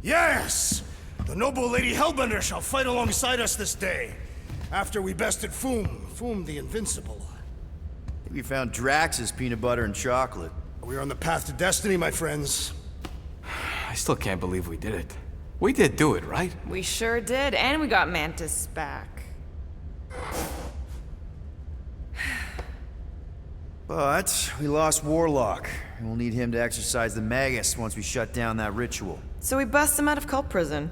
Yes! The noble Lady Hellbender shall fight alongside us this day, after we bested Foom the Invincible. We found Drax's peanut butter and chocolate. We are on the path to destiny, my friends. I still can't believe we did it. We did do it, right? We sure did, and we got Mantis back. But we lost Warlock, and we'll need him to exercise the Magus once we shut down that ritual. So we bust him out of cult prison.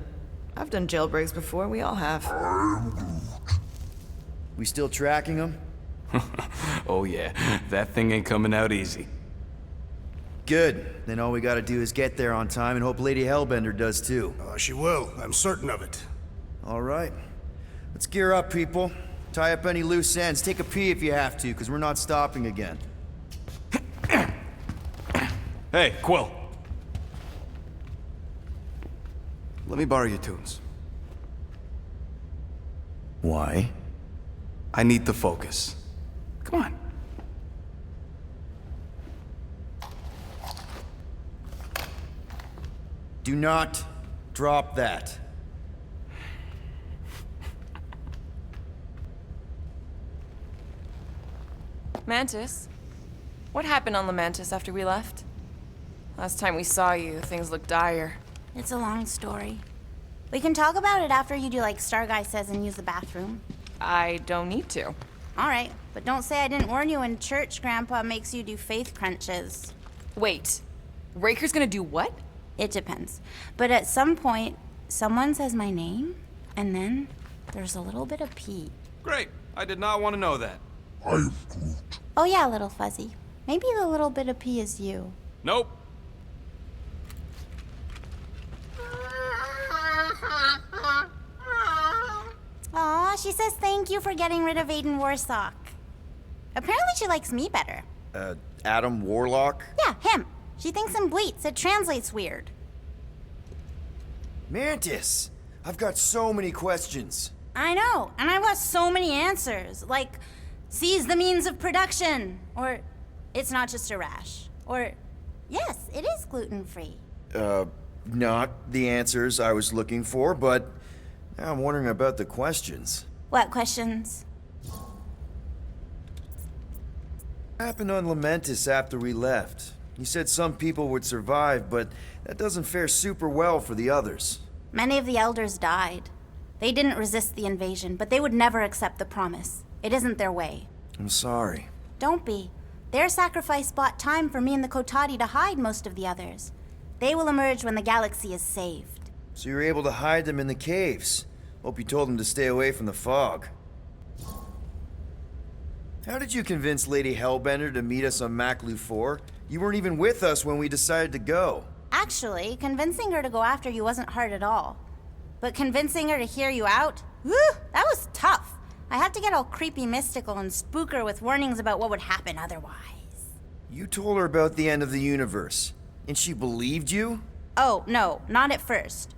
I've done jailbreaks before, we all have. We still tracking him? Oh yeah, that thing ain't coming out easy. Good. Then all we gotta do is get there on time and hope Lady Hellbender does too. She will. I'm certain of it. All right. Let's gear up, people. Tie up any loose ends. Take a pee if you have to, because we're not stopping again. Hey, Quill. Let me borrow your tunes. Why? I need to focus. Come on. Do not drop that. Mantis? What happened on the Mantis after we left? Last time we saw you, things looked dire. It's a long story. We can talk about it after you do like Star Guy says and use the bathroom. I don't need to. All right, but don't say I didn't warn you in church Grandpa makes you do faith crunches. Wait, Raker's gonna do what? It depends. But at some point, someone says my name, and then there's a little bit of pee. Great. I did not want to know that. Oh yeah, little fuzzy. Maybe the little bit of pee is you. Nope. Aw, she says thank you for getting rid of Aiden Warsock. Apparently she likes me better. Adam Warlock? Yeah, him. She thinks him bleats. It translates weird. Mantis! I've got so many questions. I know, and I've got so many answers. Like, seize the means of production. Or, it's not just a rash. Or, yes, it is gluten-free. Not the answers I was looking for, but now I'm wondering about the questions. What questions? What happened on Lamentis after we left? You said some people would survive, but that doesn't fare super well for the others. Many of the elders died. They didn't resist the invasion, but they would never accept the promise. It isn't their way. I'm sorry. Don't be. Their sacrifice bought time for me and the Kotati to hide most of the others. They will emerge when the galaxy is saved. So you were able to hide them in the caves. Hope you told them to stay away from the fog. How did you convince Lady Hellbender to meet us on Maklu 4? You weren't even with us when we decided to go. Actually, convincing her to go after you wasn't hard at all. But convincing her to hear you out? Whew, that was tough. I had to get all creepy mystical and spook her with warnings about what would happen otherwise. You told her about the end of the universe, and she believed you? Oh, no, not at first.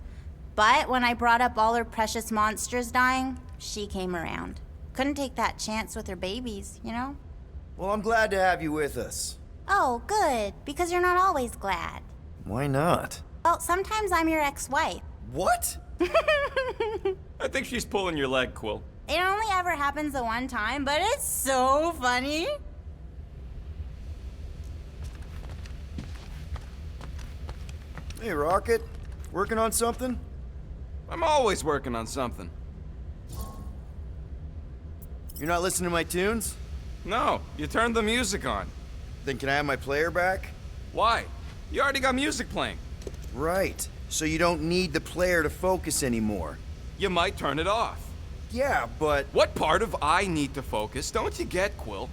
But when I brought up all her precious monsters dying, she came around. Couldn't take that chance with her babies, you know? Well, I'm glad to have you with us. Oh, good, because you're not always glad. Why not? Well, sometimes I'm your ex-wife. What? I think she's pulling your leg, Quill. It only ever happens the one time, but it's so funny. Hey, Rocket. Working on something? I'm always working on something. You're not listening to my tunes? No, you turned the music on. Then can I have my player back? Why? You already got music playing. Right. So you don't need the player to focus anymore. You might turn it off. Yeah, but What part of I need to focus don't you get, Quill?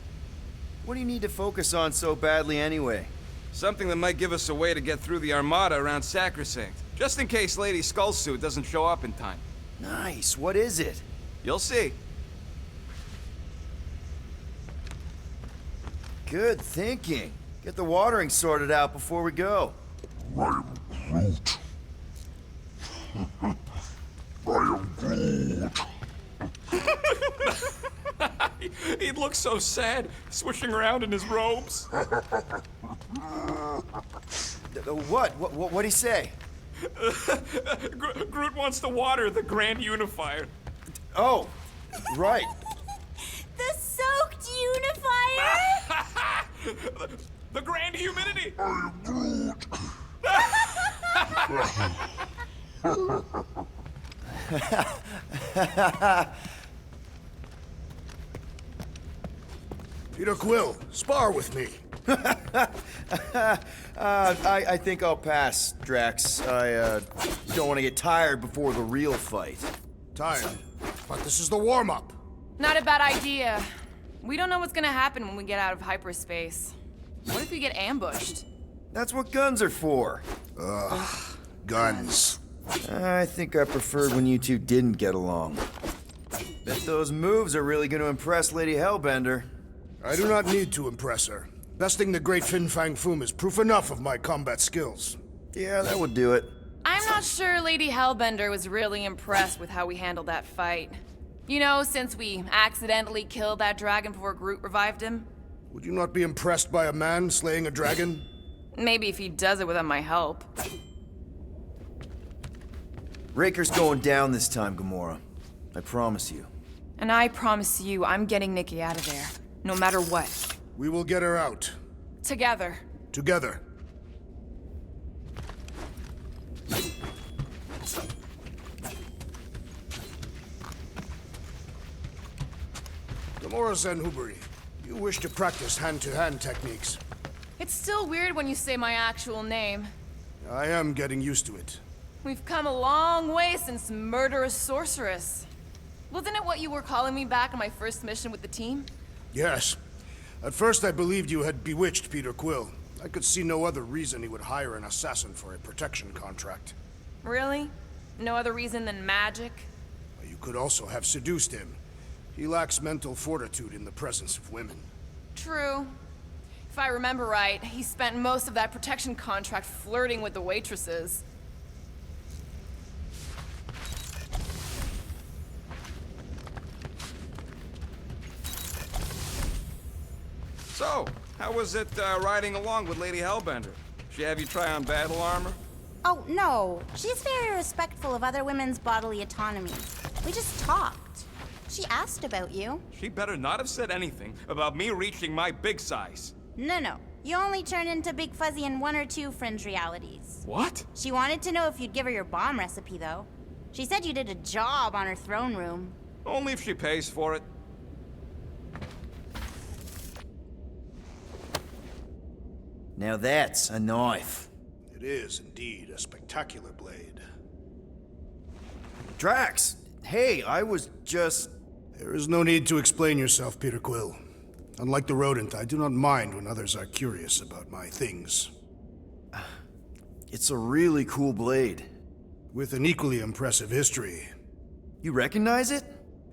what do you need to focus on so badly anyway? Something that might give us a way to get through the Armada around Sacrosanct, just in case Lady Skullsuit doesn't show up in time. Nice. What is it? You'll see. Good thinking. Get the watering sorted out before we go. I am Groot. He'd look so sad, swishing around in his robes. What? What'd he say? Groot wants to water the Grand Unifier. Oh, right. The soaked unifier? The Grand Humidity! Peter Quill, spar with me. I think I'll pass, Drax. I don't want to get tired before the real fight. Tired, but this is the warm-up. Not a bad idea. We don't know what's gonna happen when we get out of hyperspace. What if we get ambushed? That's what guns are for. Guns. I think I preferred when you two didn't get along. Bet those moves are really going to impress Lady Hellbender. I do not need to impress her. Besting the great Fin Fang Foom is proof enough of my combat skills. Yeah, that would do it. I'm not sure Lady Hellbender was really impressed with how we handled that fight. You know, since we accidentally killed that dragon before Groot revived him. Would you not be impressed by a man slaying a dragon? Maybe if he does it without my help. Raker's going down this time, Gamora. I promise you. And I promise you, I'm getting Nikki out of there. No matter what. We will get her out. Together. Together. Gamora Zenhuberi, you wish to practice hand-to-hand techniques. It's still weird when you say my actual name. I am getting used to it. We've come a long way since Murderous Sorceress. Wasn't it what you were calling me back on my first mission with the team? Yes. At first I believed you had bewitched Peter Quill. I could see no other reason he would hire an assassin for a protection contract. Really? No other reason than magic? You could also have seduced him. He lacks mental fortitude in the presence of women. True. If I remember right, he spent most of that protection contract flirting with the waitresses. So, how was it riding along with Lady Hellbender? She have you try on battle armor? Oh, no. She's very respectful of other women's bodily autonomy. We just talked. She asked about you. She better not have said anything about me reaching my big size. No. You only turn into Big Fuzzy in one or two fringe realities. What? She wanted to know if you'd give her your bomb recipe, though. She said you did a job on her throne room. Only if she pays for it. Now that's a knife. It is indeed a spectacular blade. Drax! Hey, I was just... There is no need to explain yourself, Peter Quill. Unlike the rodent, I do not mind when others are curious about my things. It's a really cool blade. With an equally impressive history. You recognize it?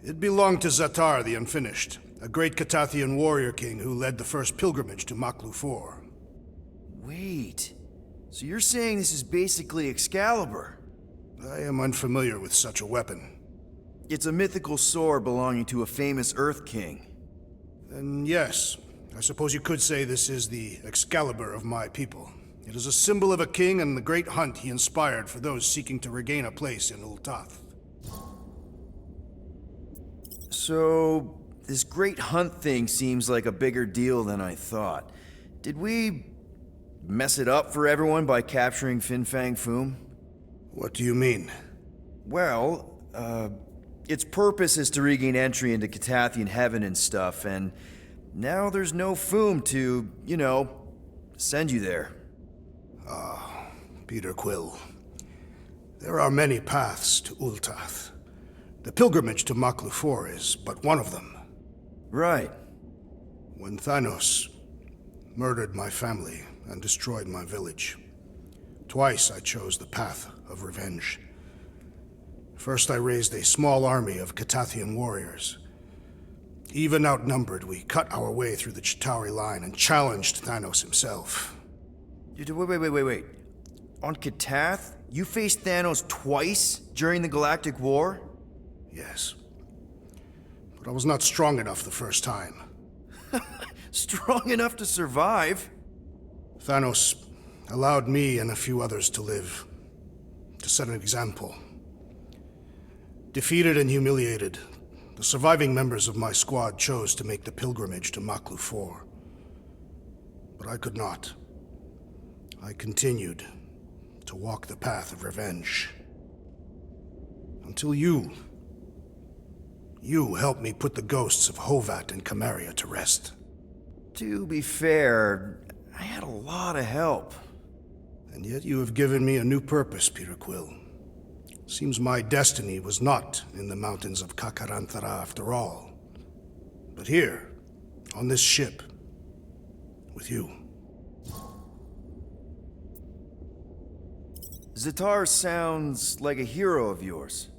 It belonged to Zatar the Unfinished, a great Catathian warrior king who led the first pilgrimage to Maklu 4. Wait, so you're saying this is basically Excalibur? I am unfamiliar with such a weapon. It's a mythical sword belonging to a famous Earth King. Then yes, I suppose you could say this is the Excalibur of my people. It is a symbol of a king and the great hunt he inspired for those seeking to regain a place in Ultath. So, this great hunt thing seems like a bigger deal than I thought. Did we mess it up for everyone by capturing Fin Fang Foom? What do you mean? Well, its purpose is to regain entry into Catathian heaven and stuff, and now there's no Foom to, you know, send you there. Peter Quill. There are many paths to Ultath. The pilgrimage to Maklu 4 is but one of them. Right. When Thanos murdered my family and destroyed my village, twice I chose the path of revenge. First I raised a small army of Catathian warriors. Even outnumbered, we cut our way through the Chitauri line and challenged Thanos himself. Wait. On Catath, you faced Thanos twice during the Galactic War? Yes. But I was not strong enough the first time. Strong enough to survive? Thanos allowed me and a few others to live. to set an example. Defeated and humiliated, the surviving members of my squad chose to make the pilgrimage to Maklu 4. But I could not. I continued to walk the path of revenge. Until you helped me put the ghosts of Hovat and Camaria to rest. To be fair, I had a lot of help. And yet you have given me a new purpose, Peter Quill. Seems my destiny was not in the mountains of Kakaranthara after all, but here, on this ship, with you. Zatar sounds like a hero of yours.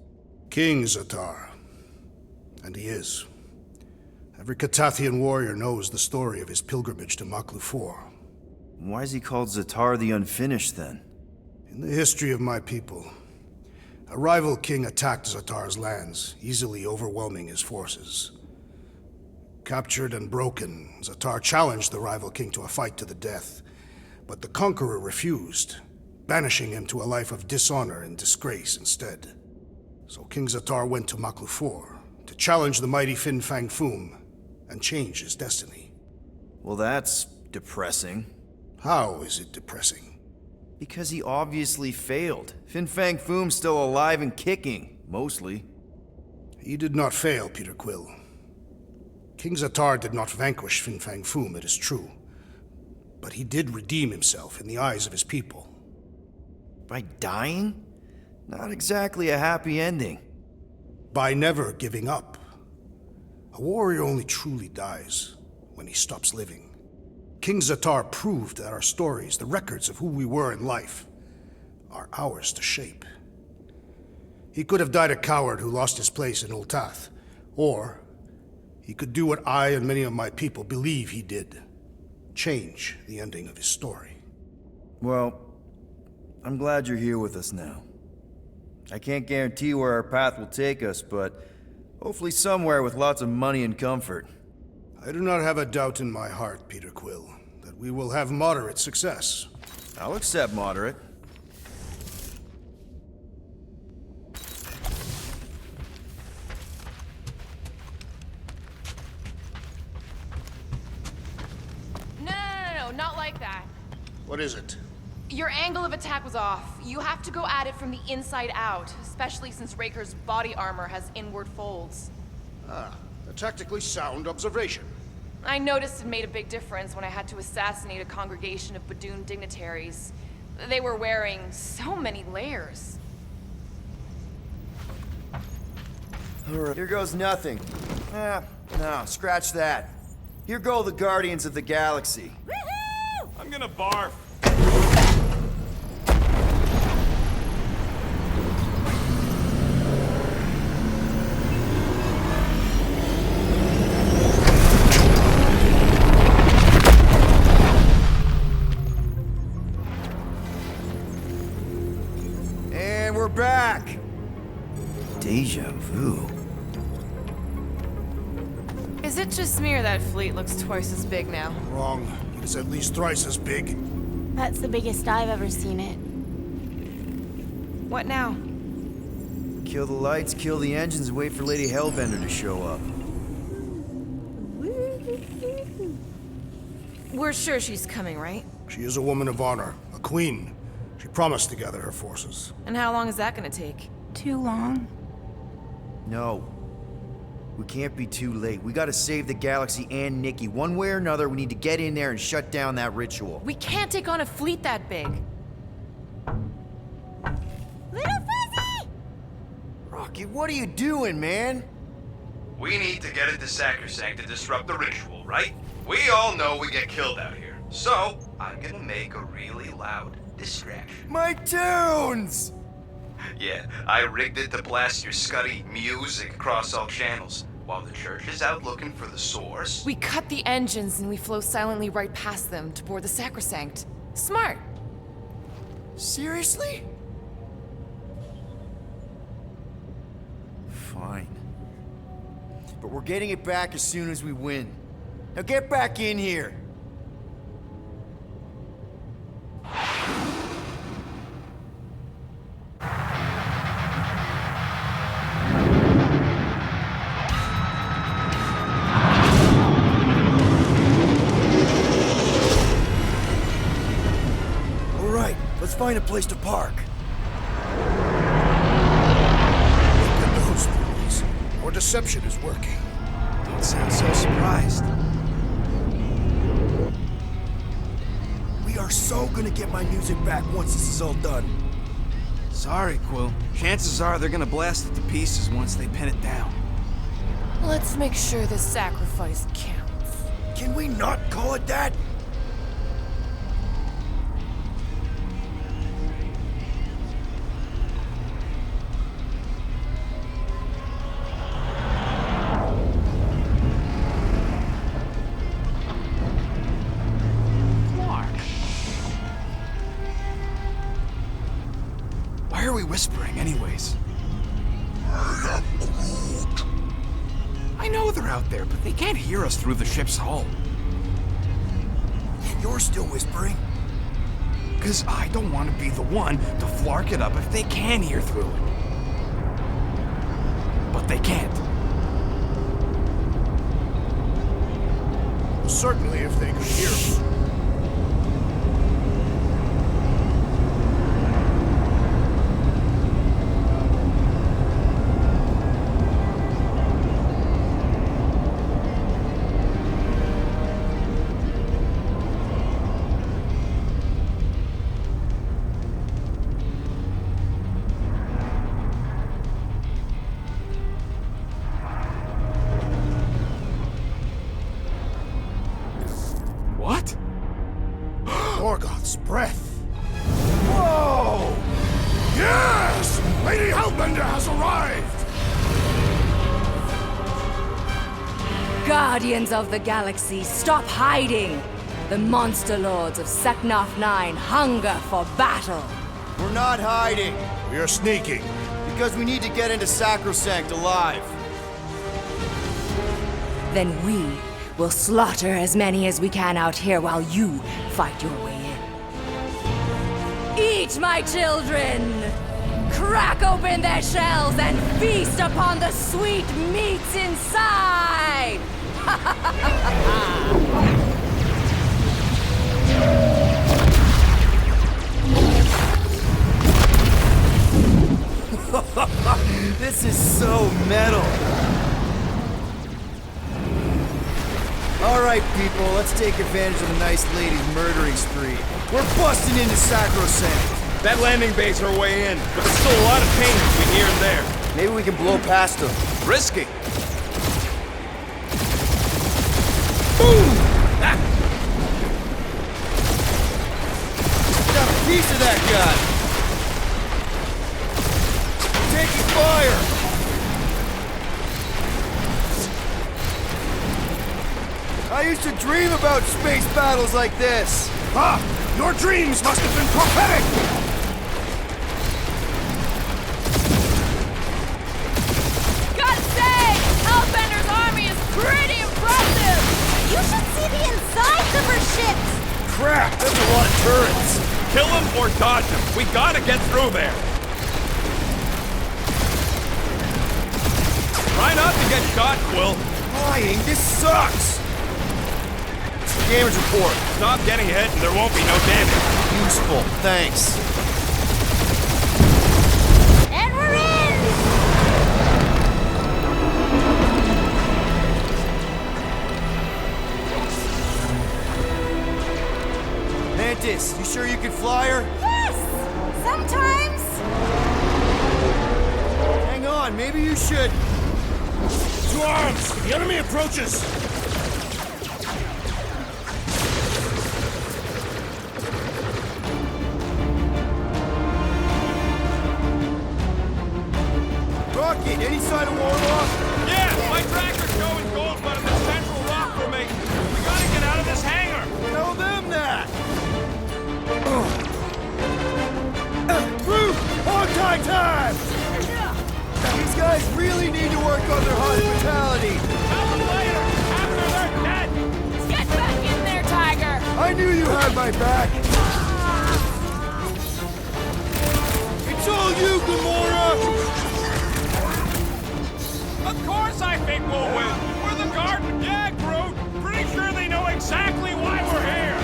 King Zatar. And he is. Every Catathian warrior knows the story of his pilgrimage to Maklu 4. Why is he called Zatar the Unfinished, then? In the history of my people, a rival king attacked Zatar's lands, easily overwhelming his forces. Captured and broken, Zatar challenged the rival king to a fight to the death, but the conqueror refused, banishing him to a life of dishonor and disgrace instead. So King Zatar went to Maklu 4 to challenge the mighty Fin Fang Foom and change his destiny. Well, that's depressing. How is it depressing? Because he obviously failed. Fin Fang Foom's still alive and kicking, mostly. He did not fail, Peter Quill. King Zatar did not vanquish Fin Fang Foom, it is true. But he did redeem himself in the eyes of his people. By dying? Not exactly a happy ending. By never giving up. A warrior only truly dies when he stops living. King Zatar proved that our stories, the records of who we were in life, are ours to shape. He could have died a coward who lost his place in Ultath, or he could do what I and many of my people believe he did. Change the ending of his story. Well, I'm glad you're here with us now. I can't guarantee where our path will take us, but hopefully somewhere with lots of money and comfort. I do not have a doubt in my heart, Peter Quill, that we will have moderate success. I'll accept moderate. No, not like that. What is it? Your angle of attack was off. You have to go at it from the inside out, especially since Raker's body armor has inward folds. A tactically sound observation. I noticed it made a big difference when I had to assassinate a congregation of Badoon dignitaries. They were wearing so many layers. Alright, here goes nothing. No, scratch that. Here go the Guardians of the Galaxy. Woohoo! I'm gonna barf. And we're back! Deja vu. Is it just me or that fleet looks twice as big now? Wrong. It is at least thrice as big. That's the biggest I've ever seen it. What now? Kill the lights, kill the engines, and wait for Lady Hellbender to show up. We're sure she's coming, right? She is a woman of honor, a queen. She promised to gather her forces. And how long is that gonna take? Too long. No. We can't be too late. We gotta save the galaxy and Nikki. One way or another, we need to get in there and shut down that ritual. We can't take on a fleet that big. Little Fuzzy! Rocky, what are you doing, man? We need to get into Sacrosanct to disrupt the ritual, right? We all know we get killed out here. So, I'm gonna make a really loud distraction. My tunes! Yeah, I rigged it to blast your scuddy music across all channels, while the church is out looking for the source. We cut the engines and we flow silently right past them to board the Sacrosanct. Smart. Seriously? Fine. But we're getting it back as soon as we win. Now get back in here! find a place to park. Look at those boys. Our deception is working. Don't sound so surprised. We are so gonna get my music back once this is all done. Sorry, Quill. Chances are they're gonna blast it to pieces once they pin it down. Let's make sure this sacrifice counts. Can we not call it that? Why are we whispering, anyways? I know they're out there, but they can't hear us through the ship's hull. And you're still whispering? Because I don't want to be the one to flark it up if they can hear through it. But they can't. Certainly if they could hear us. What? Morgoth's breath. Whoa! Yes! Lady Hellbender has arrived! Guardians of the Galaxy, stop hiding! The monster lords of Seknarf 9 hunger for battle! We're not hiding, We are sneaking. because we need to get into Sacrosanct alive. Then we will slaughter as many as we can out here while you fight your way in. Eat, my children! Crack open their shells and feast upon the sweet meats inside! This is so metal. All right, people, let's take advantage of the nice lady's murdering spree. We're busting into Sacrosanct. That landing bay's our way in, but there's still a lot of pain between here and there. Maybe we can blow past them. Risky. Boom! Ah! Got a piece of that guy. Taking fire. I used to dream about space battles like this. Ah! Your dreams must have been prophetic! Gotta say, Hellbender's army is pretty impressive! You should see the insides of her ships! Crap, that's a lot of turrets. Kill him or dodge him. We gotta get through there. Try not to get shot, Quill. Flying, this sucks. Damage report. Stop getting hit and there won't be no damage. Useful, thanks. And we're in! Mantis, you sure you can fly her? Yes! Sometimes! Hang on, maybe you should. To arms! The enemy approaches! Rocket, any sign of Warlock? Yeah, my tracker's showing gold but in the central rock formation. We gotta get out of this hangar. Tell them that! Groot! Hog-tie time! These guys really need to work on their hospitality. Tell them later, after they're dead. Get back in there, Tiger! I knew you had my back. It's all you, Gamora! Of course I think we'll win. We're the Garden. Yeah, Groot. Pretty sure they know exactly why we're here.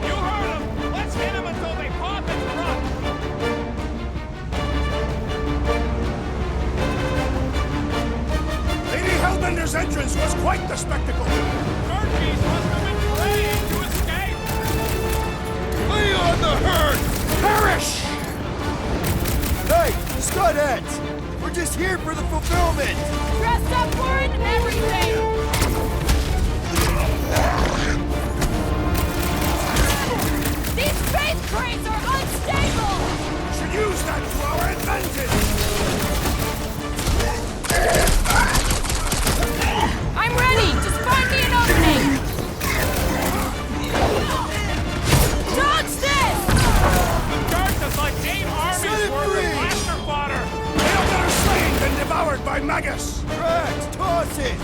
You heard them. Let's hit him quite the spectacle! Turkeys must have been praying to escape! Lay on the herd! Perish! Hey, Scudheads! We're just here for the fulfillment! Dressed up for it and everything! These space crates are unstable! Should use that to our advantage! I'm ready! Just find me an opening! Dodge this! The dirt is like 8 armies worth of blaster fodder! Hail that are slain than devoured by Magus! Drax, toss it!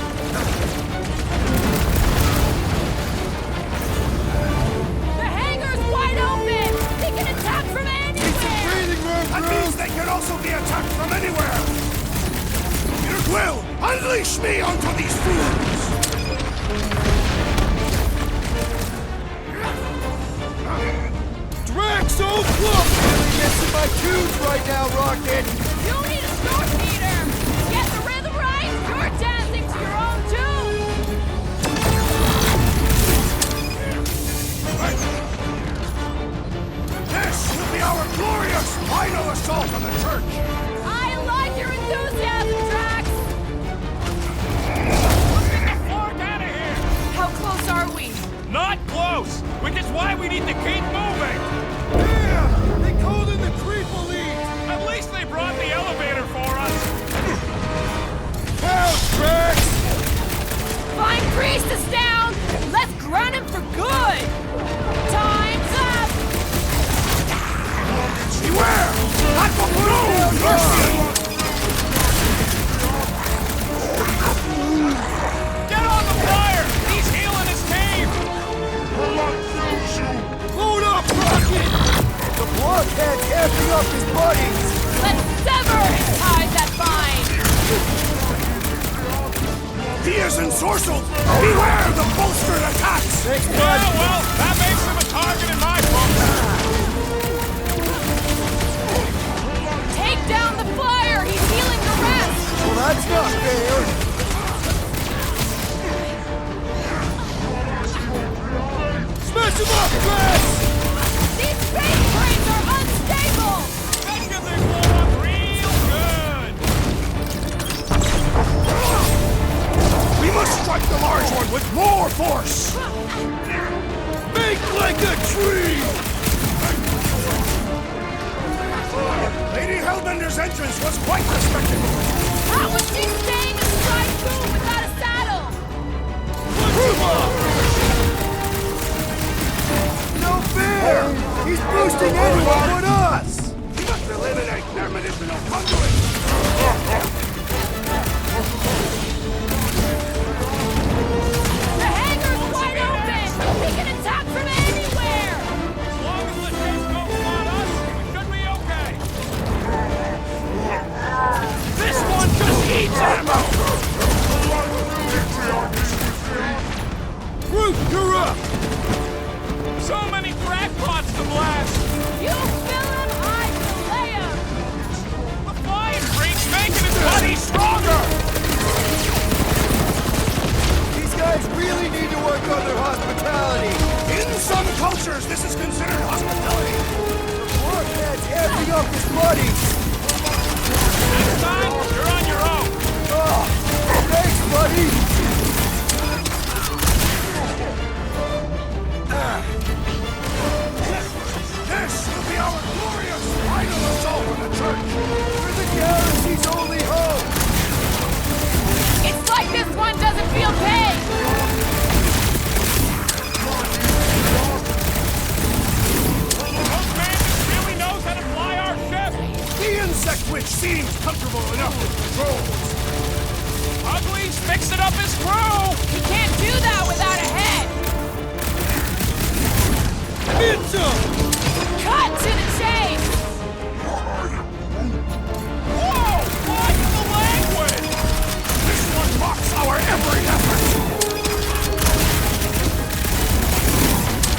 The hangar's wide open! They can attack from anywhere! Breathing room, That means they can also be attacked from anywhere! Peter Quill, unleash me onto these fools! Drax, so close! Really gets in my tunes right now, Rocket! You need a snort meter! Get the rhythm right! You're dancing to your own tune! This will be our glorious final assault on the church! I like your enthusiasm, Drax! Let's get the fork out of here! How close are we? Not close! Which is why we need to keep moving! Yeah! They called in the creep elite! At least they brought the elevator for us! Help, Drax! Fine Priest is down! Let's ground him for good! Time's up! Beware! Not for no mercy! Get on the flyer! He's healing his team! Load up, Rocket! The blockhead's effing up his buddies! Let's sever his ties that bind! He is ensorcelled! Beware the bolstered attacks! Thanks, Yeah, bud! well, that makes him a target in my book! Take down the flyer! He's healing the rest! Well, that's not fair! Smash him up, Drax! These space crates are unstable! Let's get this blown up real good! We must strike the large one with more force! Make like a tree! Lady Hellbender's entrance was quite the spectacle! How was she staying inside boom without a saddle? No fair! He's boosting everyone but us! We must eliminate their medicinal conduit! The hangar's wide open! We can attack from anywhere! As long as the ships don't spot us, we should be okay! This one just eats ammo! Groot, you're up! So many crackpots to blast! You fill him, I delay him! The flying freak's making his buddy stronger! These guys really need to work on their hospitality! In some cultures, this is considered hospitality! The blockhead's effing up his buddies! Next time, you're on your own! Oh, thanks, buddy! This will be our glorious final assault on the church! We're the galaxy's only hope! It's like this one doesn't feel pain! Those bandits really knows how to fly our ship! The insect witch seems comfortable enough with controls! Ugly's fixing up his crew! He can't do that without a head! It's up! Cut to the chase! Whoa! Watch the language! This one mocks our every effort!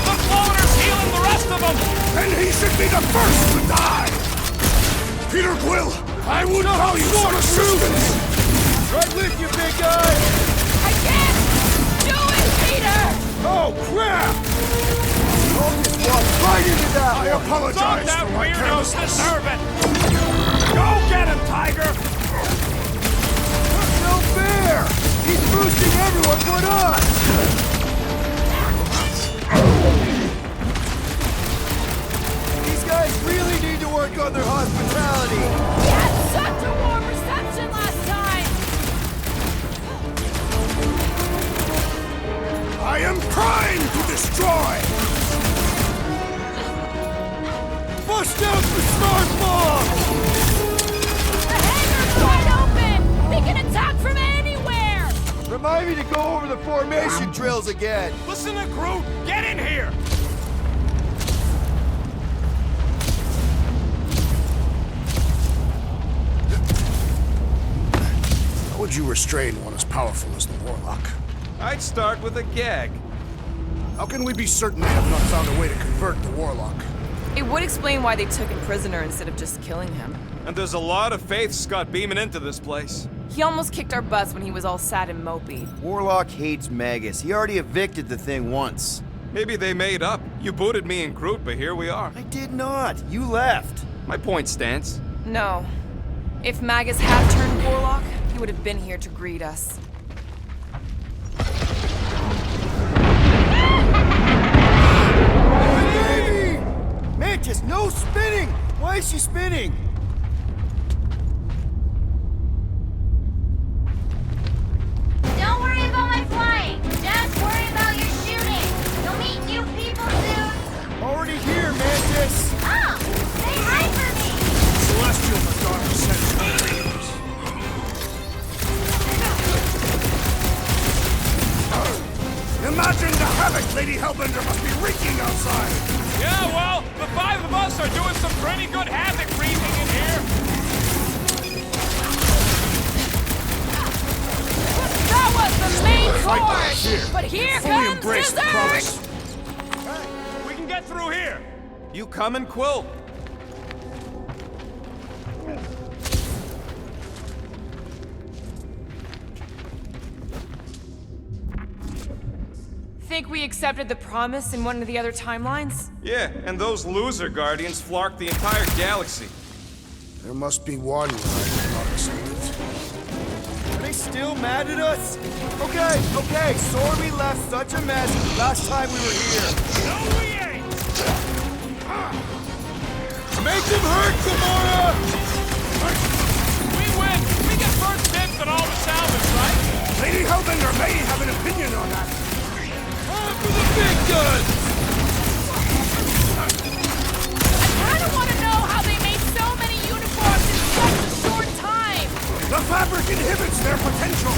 The cloner's healing the rest of them! And he should be the first to die! Peter Quill, I would value some assistance! Right with you, big guy! I can't traitor! Oh, crap! Just walked right into that I one. apologize That for my weirdos carelessness. deserve it! Go get him, Tiger! That's no fair! He's boosting everyone but us! These guys really need to work on their hospitality! We had such a warm reception last time! I am primed to destroy! Bust out the smart bomb! The hangar's wide open! They can attack from anywhere! Remind me to go over the formation drills again. Listen to Groot! Get in here! How would you restrain one as powerful as the Warlock? I'd start with a gag. How can we be certain they have not found a way to convert the Warlock? It would explain why they took him prisoner instead of just killing him. And there's a lot of faith Scott beaming into this place. He almost kicked our butts when he was all sad and mopey. Warlock hates Magus. He already evicted the thing once. Maybe they made up. You booted me and Groot, but here we are. I did not. You left. My point stands. No. If Magus had turned Warlock, he would have been here to greet us. Baby! Mantis, no spinning! Why is she spinning? Don't worry about my flying. Just worry about your shooting. You'll meet new people soon. Already here, Mantis! Oh, say hi for me. Celestial Madonna sends greetings. Imagine the havoc Lady Hellbender must be wreaking outside! Yeah, well, the five of us are doing some pretty good havoc wreaking in here. That was the main Fight back course! here. But here Fully comes embrace the dessert! promise. Hey, we can get through here. You coming, Quill? Think we accepted the promise in one of the other timelines? Yeah, and those loser Guardians flarked the entire galaxy. There must be one where I did not accept it. Are they still mad at us? Okay, sorry we left such a mess last time we were here. No, we ain't. Make them hurt, Gamora! We win. We get first dibs at all the salvage, right? Lady Hellbender may have an opinion on that. On for the big guns! I kinda wanna know how they made so many uniforms in such a short time! The fabric inhibits their potential.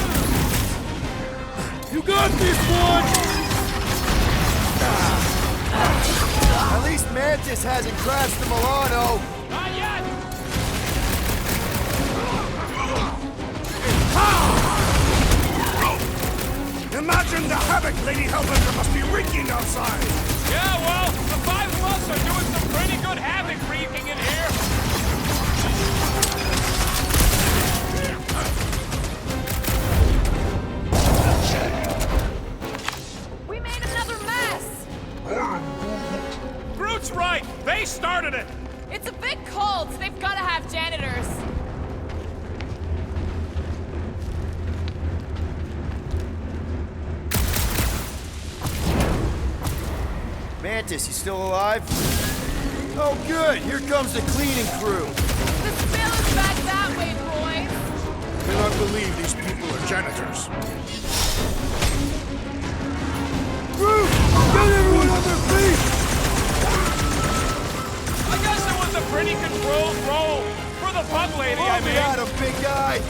You got this one! At least Mantis hasn't crashed the Milano. Not yet. Imagine the havoc Lady Hellbender must be wreaking outside. Yeah, well, the five of us are doing some pretty good havoc wreaking in here. We made another mess! Groot's right. They started it. It's a big cult. They've gotta have janitors. Mantis, you still alive? Oh, good. Here comes the cleaning crew. The spill is back that way, boys. I cannot believe these people are janitors. Groot! Get everyone on their feet! I guess it was a pretty controlled roll. For the bug lady, I Over mean. at him, big guy!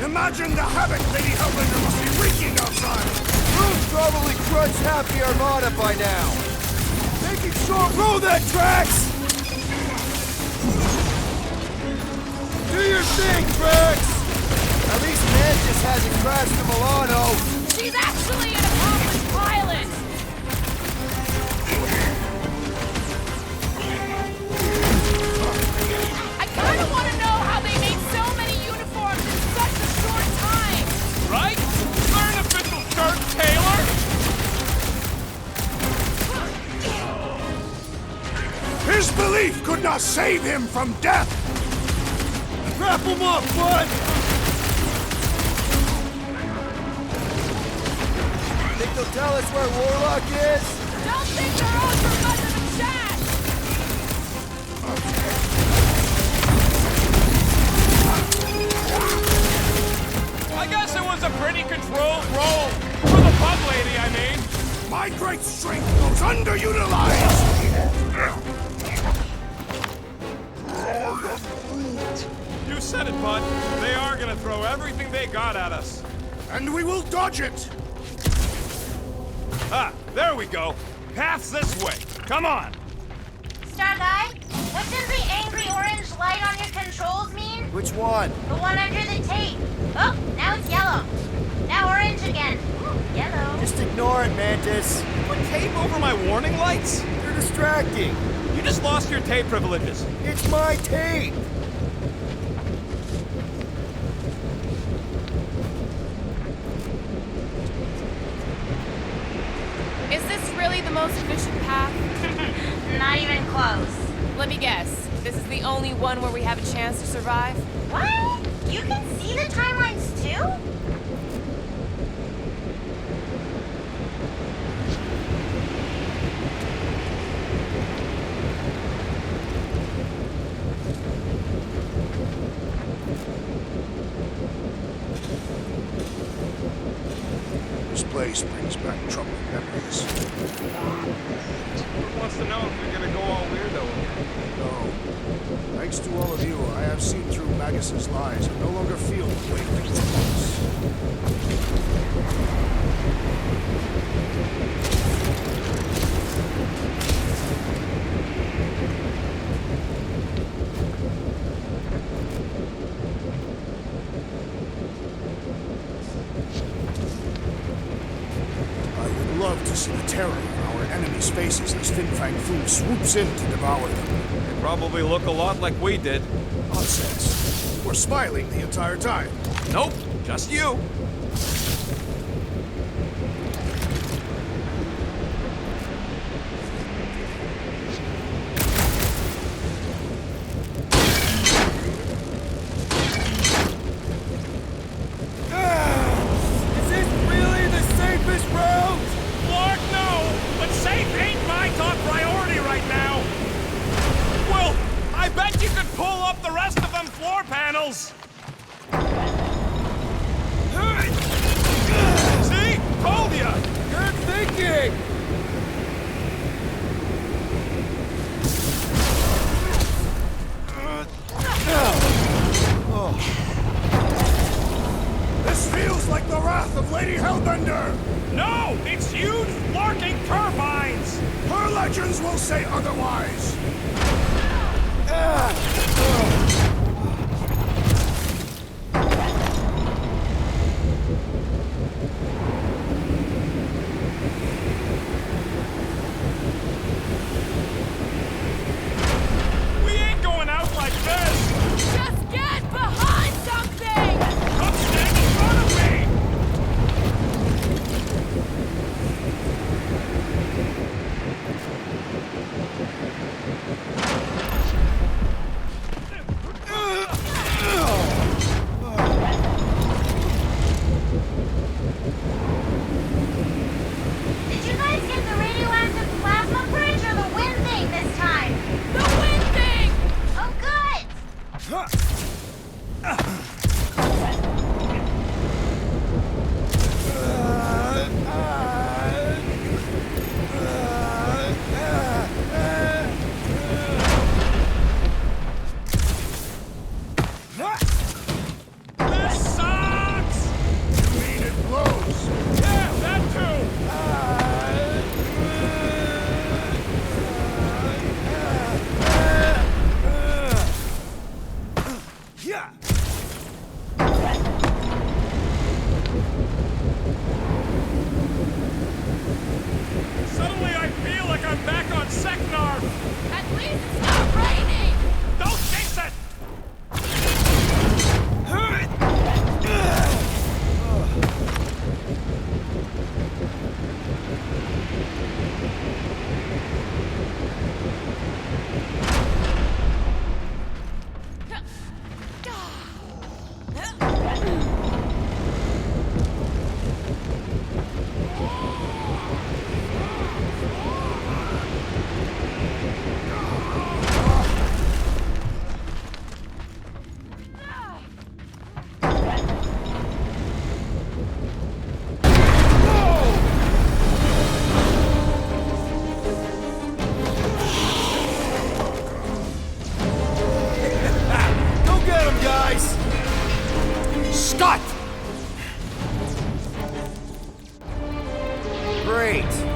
Imagine the havoc Lady Hellbender must be wreaking outside. Groot's probably crunched half the Armada by now. Making sure, roll that Drax! Do your thing, Drax! At least Mantis hasn't crashed the Milano. She's actually an accomplished pilot! I kinda wanna know how they made so many uniforms in such a His belief could not save him from death! Wrap him up, bud! Think they'll tell us where Warlock is? Don't think they're on for much of a chat! I guess it was a pretty controlled roll. For the pub lady, I mean. My great strength goes underutilized! You said it, bud. They are gonna throw everything they got at us. And we will dodge it! Ah, there we go. Path's this way. Come on. Star Guy, what does the angry orange light on your controls mean? Which one? The one under the tape. Oh, now it's yellow. Now orange again. Ooh, yellow. Just ignore it, Mantis. Put tape over my warning lights? They're distracting. You just lost your tape privileges. It's my tape. Is this really the most efficient path? Not even close. Let me guess. This is the only one where we have a chance to survive? What? You can see the timelines too? This place brings back troubling memories. Who wants to know if you're gonna go all weirdo again? No. Thanks to all of you, I have seen through Magus's lies and no longer feel the weight of ignorance. I would love to see the terror on our enemies' faces as Fin Fang Foom swoops in to devour them. They probably look a lot like we did. Nonsense. We're smiling the entire time. Nope, just you. Is this really the safest route? Lord, no! But safe ain't my top priority right now! Well, I bet you could pull up the rest of them floor panels! See? Told ya! Good thinking! This feels like the wrath of Lady Hellbender! No! It's huge, larking turbines! Her legends will say otherwise! We ain't going out like this! Just get behind something! Come stand in front of me!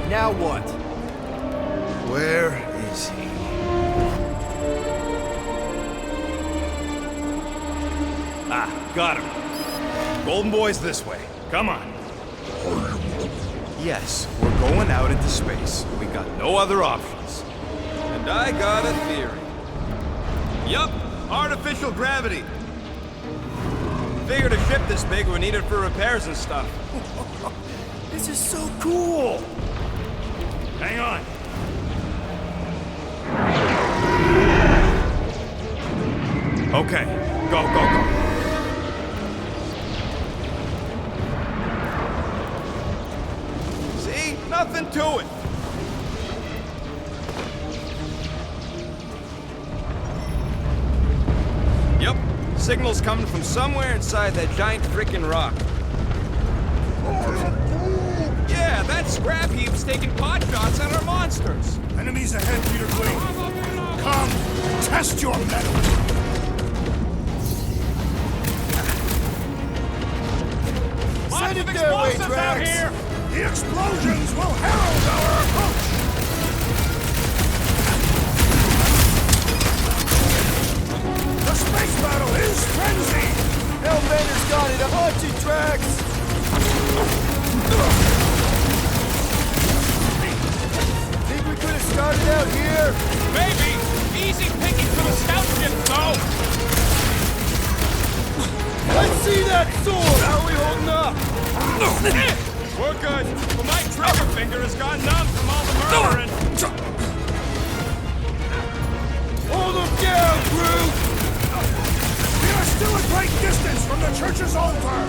Now what? Where is he? Ah, got him. Golden Boy's this way. Come on. Yes, we're going out into space. We got no other options. And I got a theory. Yup, artificial gravity. Figured a ship this big would need it for repairs and stuff. This is so cool! Hang on. Okay, go, go, go. See? Nothing to it. Yep, signal's coming from somewhere inside that giant frickin' rock. Yeah, that scrap heap's taking pot shots at our monsters. Enemies ahead, Peter Quill. Come, test your mettle. Lots of explosives out here! The explosions will herald our approach. The space battle is frenzy. Hellbender's got it! I'm on you, Drax! Think we could have started out here? Maybe! Easy picking for the scout ship, though! Let's see that sword! How are we holding up? We're good, but my trigger finger has gone numb from all the murdering. Hold them down, Groot! We are still a great distance from the church's altar.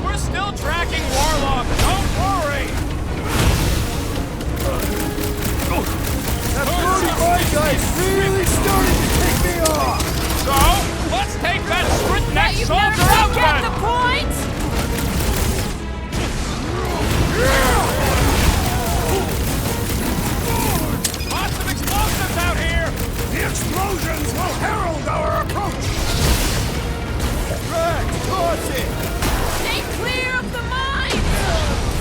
We're still tracking Warlock, don't worry! That bloody bad guy's really starting to kick me off! So, let's take that sprint-neck You soldier never out get then! the point! Lots of explosives out here! The explosions will herald our approach. Drax, toss it! Stay clear of the mine!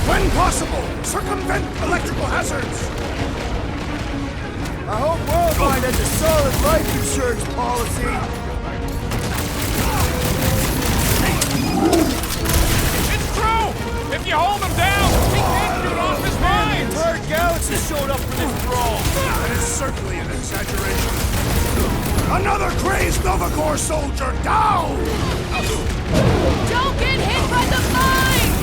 When possible, circumvent electrical hazards. I hope Worldwide has a solid life insurance policy. It's true! If you hold him down, he can't shoot off his The mines! entire galaxy showed up for this brawl. That is certainly an exaggeration. Another crazed Nova Corps soldier down! Don't get hit by the mine!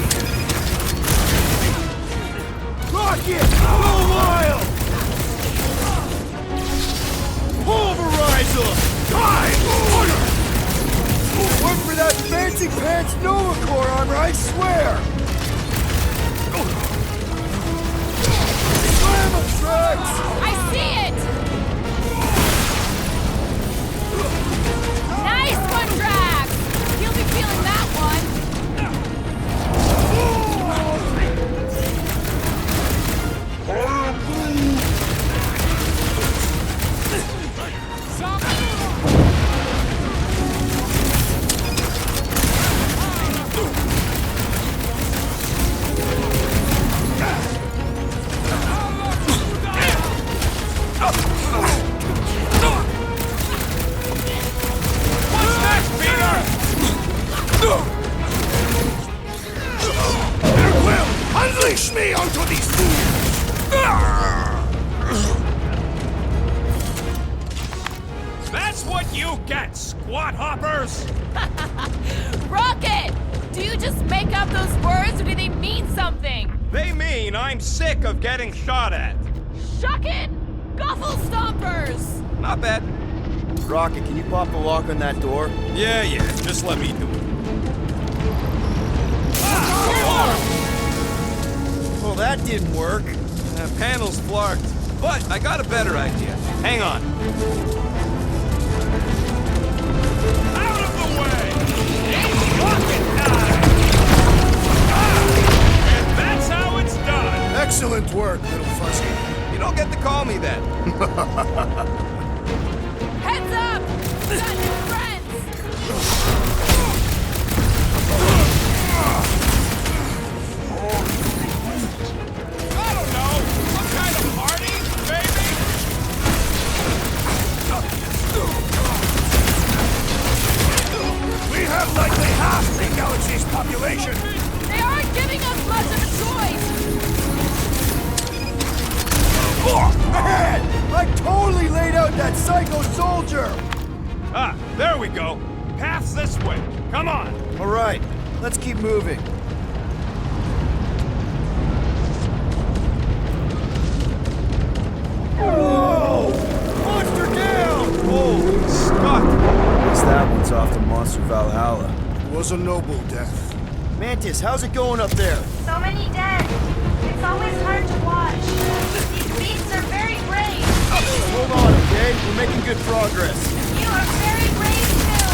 Rocket! Go wild! Pulverize them! Die! Order! Work for that fancy pants Nova Corps armor, I swear! Slam him, Drax! I see it! Nice one, Drax! He'll be feeling that one. What's next, Peter? Peter Quill, unleash me onto these fools! That's what you get, squat hoppers! Rocket! Do you just make up those words or do they mean something? They mean I'm sick of getting shot at. Shuckin'! Guffle stompers! Not bad. Rocket, can you pop the lock on that door? Yeah, just let me do it. Well, that didn't work. Panel's flarked. But I got a better idea. Hang on. Out of the way! It's rocket time! And that's how it's done! Excellent work, little fuzzy. You don't get to call me that. Heads up! Got new friends! I don't know! Ahead! I totally laid out that psycho soldier! Ah, there we go. Path's this way. Come on. All right, let's keep moving. Whoa! Monster down! Holy Scott! Guess that one's off to Monster Valhalla. It was a noble death. Mantis, how's it going up there? So many dead. It's always hard to watch. These beasts are very brave. Hold on, okay? We're making good progress. You are very brave too.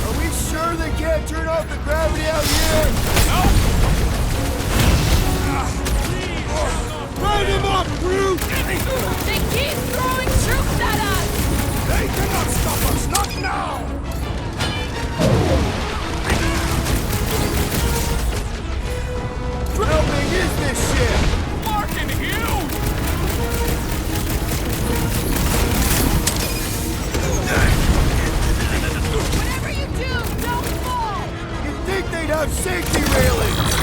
Are we sure they can't turn off the gravity out here? Light him up, Groot! They keep throwing troops at us! They cannot stop us, not now! How big is this ship? Fucking huge! Whatever you do, don't fall! You'd think they'd have safety railings!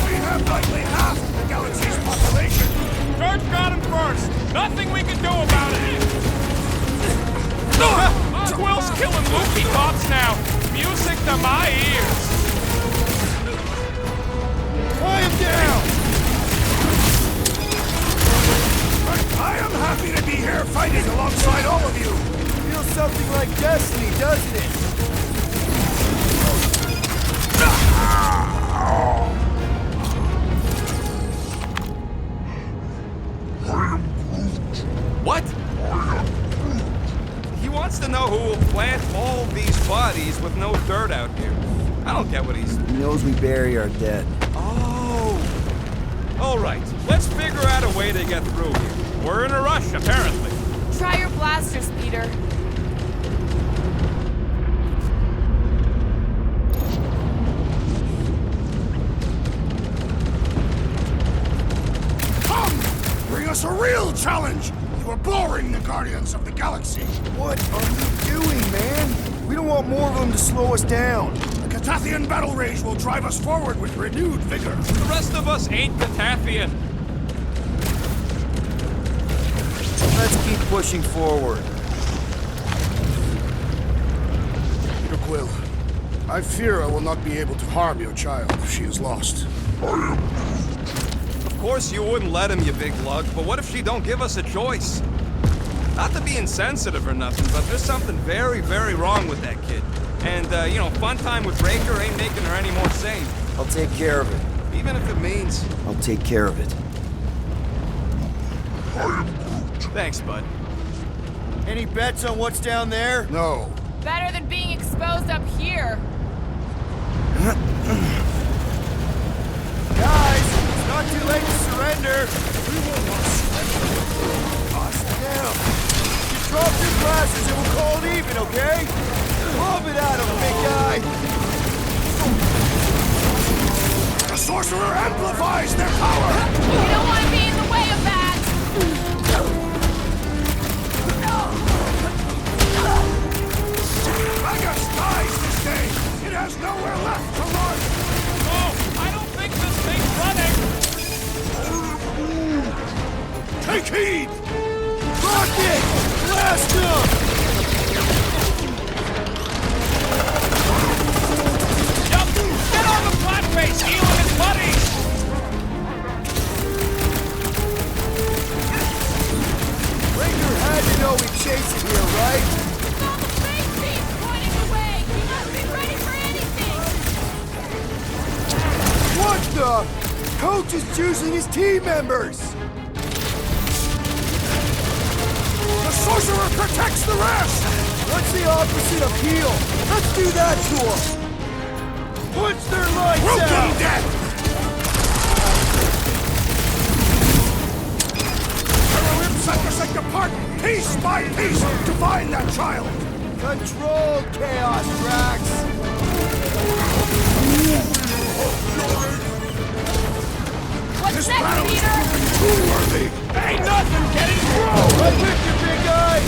We have likely half the galaxy's population. Church got him first. Nothing we can do about it. Squill's killing Wookiee cops now. Music to my ears. Tie him down! I am happy to be here fighting alongside all of you. Feels something like destiny, doesn't it? What? He wants to know who will plant all these bodies with no dirt out here. I don't get what he's... He knows we bury our dead. Oh! All right, let's figure out a way to get through here. We're in a rush, apparently. Try your blasters, Peter. Come! Bring us a real challenge! You are boring the Guardians of the Galaxy. What are you doing, man? We don't want more of them to slow us down. The Catathian battle rage will drive us forward with renewed vigor. The rest of us ain't Catathian. Let's keep pushing forward. Peter Quill, I fear I will not be able to harm your child if she is lost. Of course you wouldn't let him, you big lug, but what if she don't give us a choice? Not to be insensitive or nothing, but there's something very, very wrong with that kid. And, you know, fun time with Raker ain't making her any more sane. I'll take care of it. Even if it means... I'll take care of it. Thanks, bud. Any bets on what's down there? No. Better than being exposed up here. Guys, it's not too late to surrender. We will not surrender. Us down. You drop your glasses and we'll call it even, okay? Lob it at him, big guy. The sorcerer amplifies their power! We don't want to be in the way of that! Magus dies this day! It has nowhere left to run! Oh, I don't think this thing's running. Take heed! Rocket! Blast him! Yup, get on the flat face, heal his buddies. Raker had to know we'd chase it here, right? It's all the big beams pointing away! You must be ready for anything! What the? Coach is choosing his team members! The sorcerer protects the rest! What's the opposite of heal? Let's do that to them! Punch their lights Broken out! death! Rip Sacrosanct apart, piece by piece, to find that child! Control chaos, Drax! What's This next, battle is Peter? proving too worthy! Ain't nothing getting through. Right with you, big guy!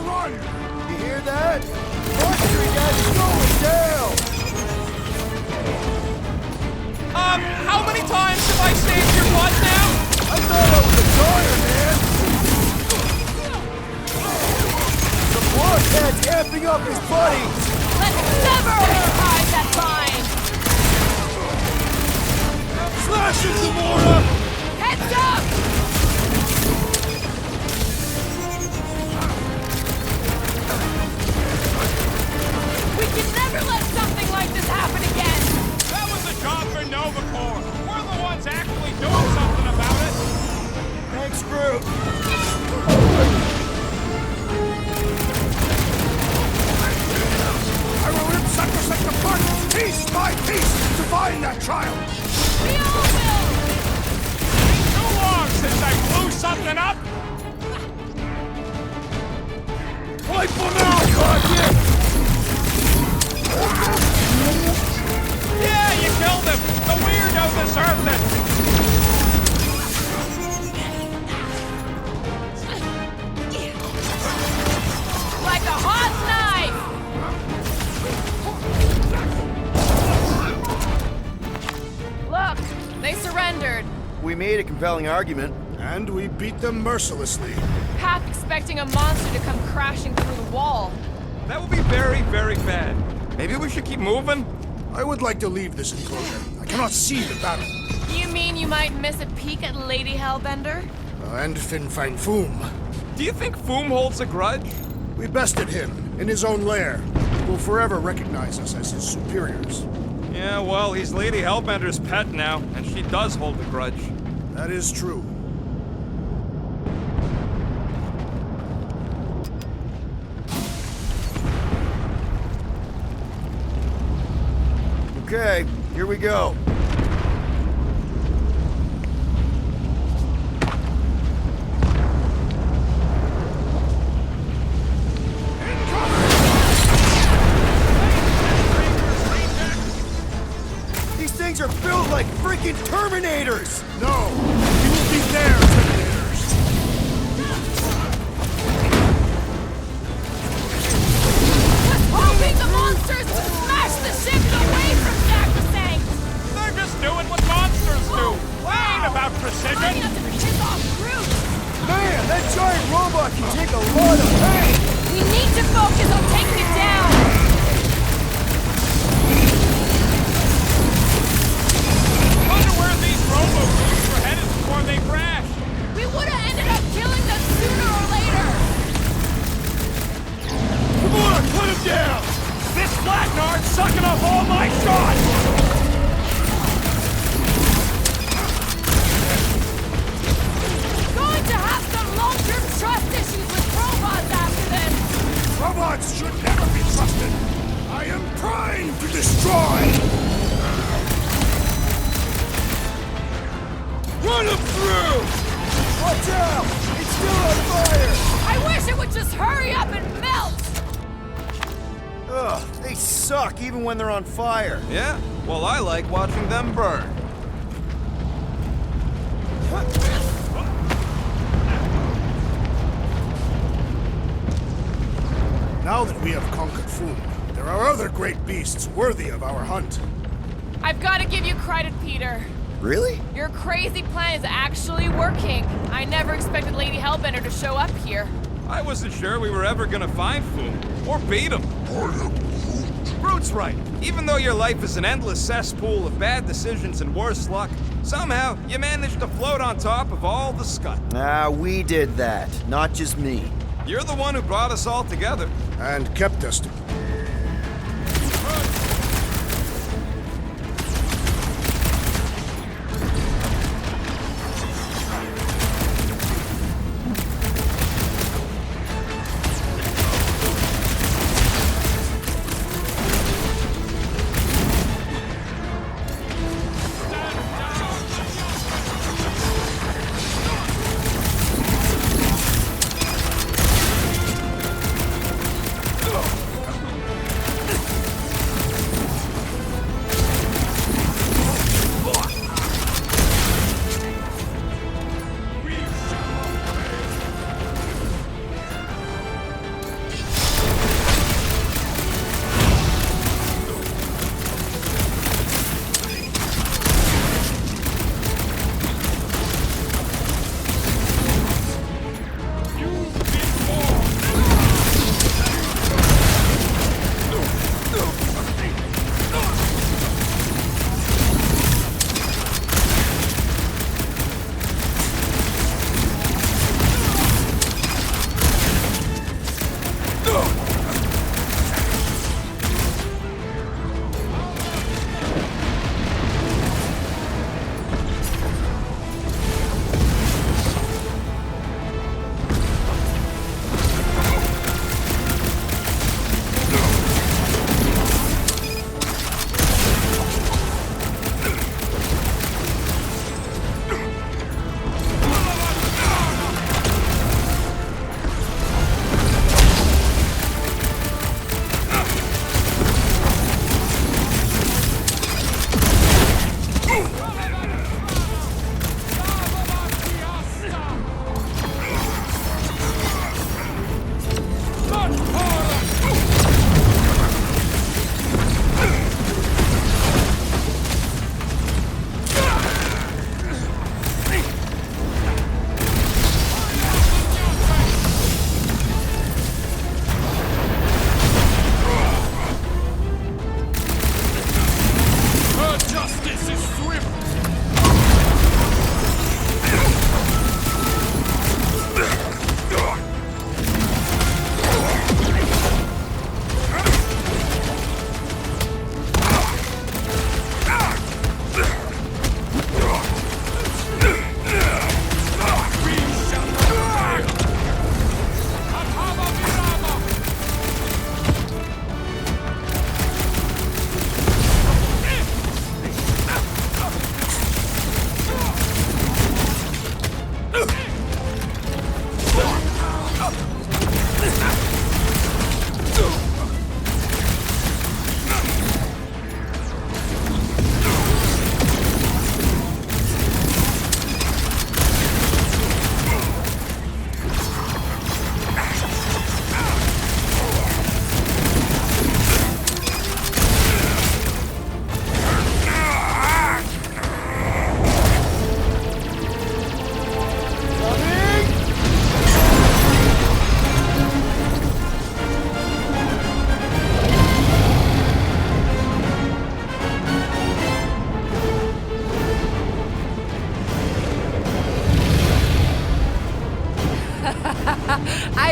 run! You hear that? Monster guy's going down! How many times have I saved your butt now? I thought I was a tire, man! The blockhead's amping up his buddies! Let's sever his ties that bind! Slash him, Gamora! Heads up! We can never let something like this happen again! That was a job for Nova Corps. We're the ones actually doing something about it. Thanks, Groot! I will rip Sacrosanct apart, piece by piece, to find that child! We all will! Ain't too long since I blew something up. Wipe him out, Rocket! Yeah, you killed him. The weirdo deserved it. Like a hot knife! Look, they surrendered. We made a compelling argument. And we beat them mercilessly. Half expecting a monster to come crashing through the wall. That would be very, very bad. Maybe we should keep moving? I would like to leave this enclosure. I cannot see the battle. You mean you might miss a peek at Lady Hellbender? And Fin Fang Foom. Do you think Foom holds a grudge? We bested him in his own lair. He will forever recognize us as his superiors. Yeah, well, he's Lady Hellbender's pet now, and she does hold a grudge. That is true. Okay, here we go. These things are built like freaking Terminators! No! You will be there, Terminators! Hoping the monsters will smash the ship away from Sacrosanct! They're just doing what monsters do. They ain't about precision. Trying not to piss off Groot! Man, that giant robot can take a lot of pain! We need to focus on taking it down! Wonder where these robo-suits were headed before they crashed. We would have ended up killing them sooner or later! Come on, put him down! This flatnard's sucking up all my shots. Going to have some long-term trust issues with robots after this! Robots should never be trusted! I am primed to destroy! Run him through! Watch out! It's still on fire! I wish it would just hurry up and melt! Ugh, they suck even when they're on fire. Yeah? Well, I like watching them burn. Now that we have conquered Foom, there are other great beasts worthy of our hunt. I've got to give you credit, Peter. Really? Your crazy plan is actually working. I never expected Lady Hellbender to show up here. I wasn't sure we were ever gonna find Foom, or beat him. Groot's right. Even though your life is an endless cesspool of bad decisions and worse luck, somehow you managed to float on top of all the scut. Ah, we did that, not just me. You're the one who brought us all together. And kept us to...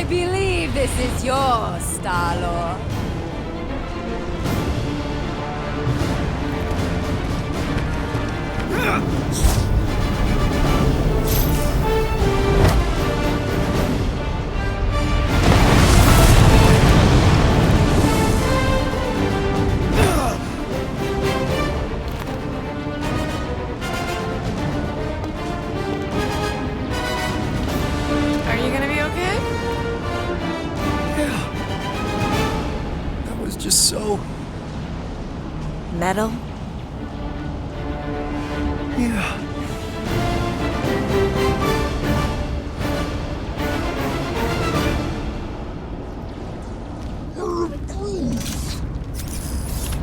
I believe this is yours, Star-Lord. Are you gonna be okay? Yeah. That was just so... Metal? Yeah.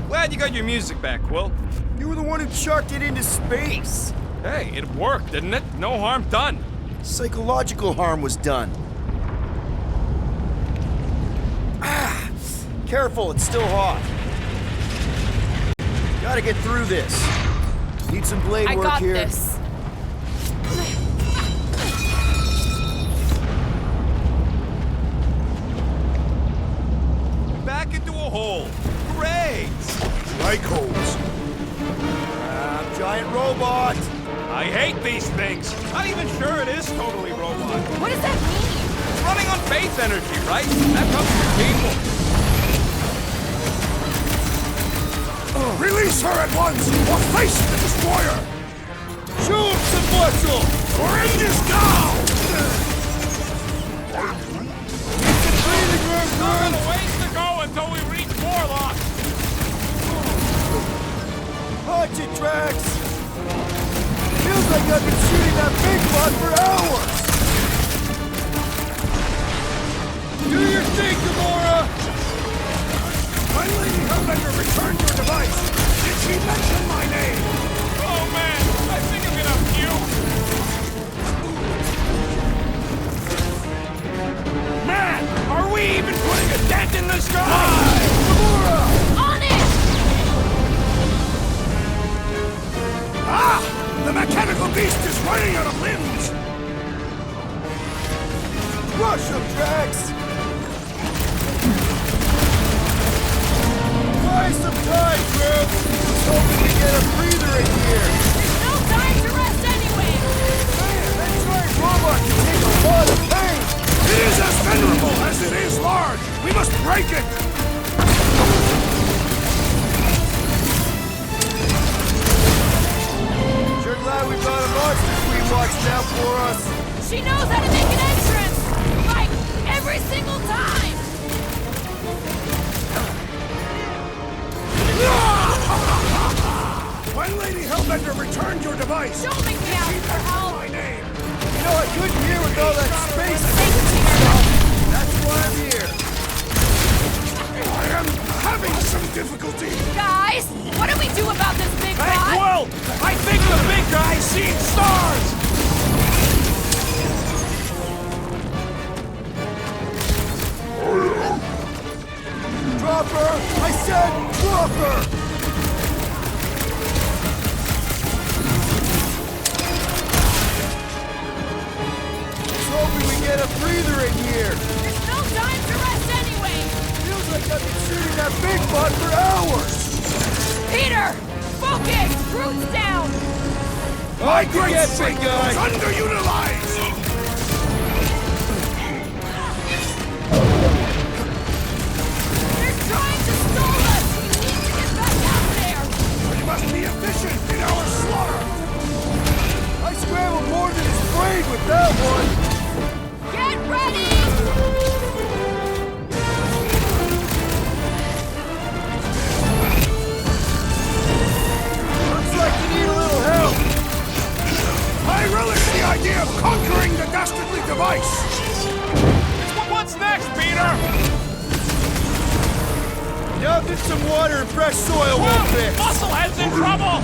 Glad you got your music back, Quill. You were the one who chucked it into space. Hey, it worked, didn't it? No harm done. Psychological harm was done. Ah! Careful, it's still hot. Gotta get through this. Need some blade I work got here. this. Back into a hole. Great! Like holes. Giant robot! I hate these things. Not even sure it is totally robot. What does that mean? It's running on faith energy, right? That comes from people. Release her at once, or face the destroyer! Show him some muscle! Horrendous now! Still a ways to go until we reach Warlock. Punch it, Drax! Feels like I've been shooting that big bot for hours! Do your thing, Gamora! My Lady Hellbender, return your device! Did she mention my name? Oh man, I think I'm gonna puke. Man, are we even putting a dent in the sky? Gamora! On it! Ah! The mechanical beast is running out of limbs! Rush him, Drax! Buy some time, Groot! Hoping we get a breather in here! There's no time to rest anyway! Man, that giant robot can take a lot of pain! It is as venerable as it is large! We must break it! Sure glad we brought a monster queen watching out for us! She knows how to make an entrance! Like, every single time! When Lady Hellbender returned your device, Don't make me ask for help! my name! You know, I couldn't hear with all that space stuff. That's why I'm here. I am having some difficulty! Guys, what do we do about this big Hey, bot? Quill! I think the big guy's seeing stars! Drop her! I said drop her! Just hoping we get a breather in here. There's no time to rest anyway! Feels like I've been shooting that big bot for hours. Peter! Focus! Groot's down! My great Get strength big guy. was underutilized! They're trying to stall us! We need to get back out there! We must be efficient in our slaughter! I scrambled more than his brain with that one. Get ready! Looks like you need a little help. I relish the idea of conquering the dastardly device! What's next, Peter? Nothing some water and fresh soil won't fix. Musclehead's in trouble!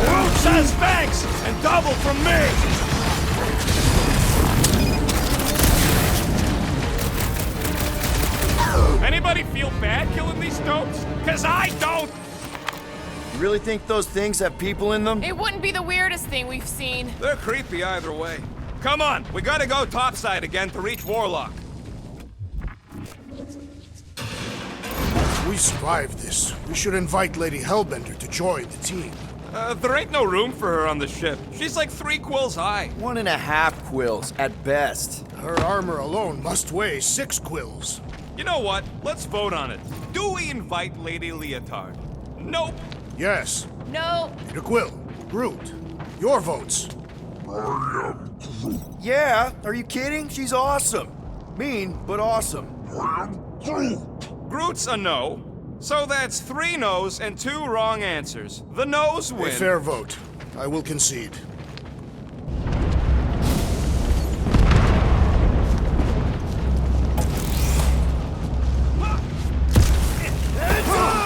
Groot says thanks, and double from me! Anybody feel bad killing these dopes? Cause I don't! You really think those things have people in them? It wouldn't be the weirdest thing we've seen. They're creepy either way. Come on, we gotta go topside again to reach Warlock. If we survive this, we should invite Lady Hellbender to join the team. There ain't no room for her on the ship. She's like 3 quills high. 1.5 quills, at best. Her armor alone must weigh 6 quills. You know what? Let's vote on it. Do we invite Lady Leotard? Nope. Yes. No. Peter Quill, Groot, your votes. I am Groot. Yeah, are you kidding? She's awesome. Mean, but awesome. I am Groot. Groot's a no. So that's 3 no's and 2 wrong answers. The no's A win. fair vote. I will concede.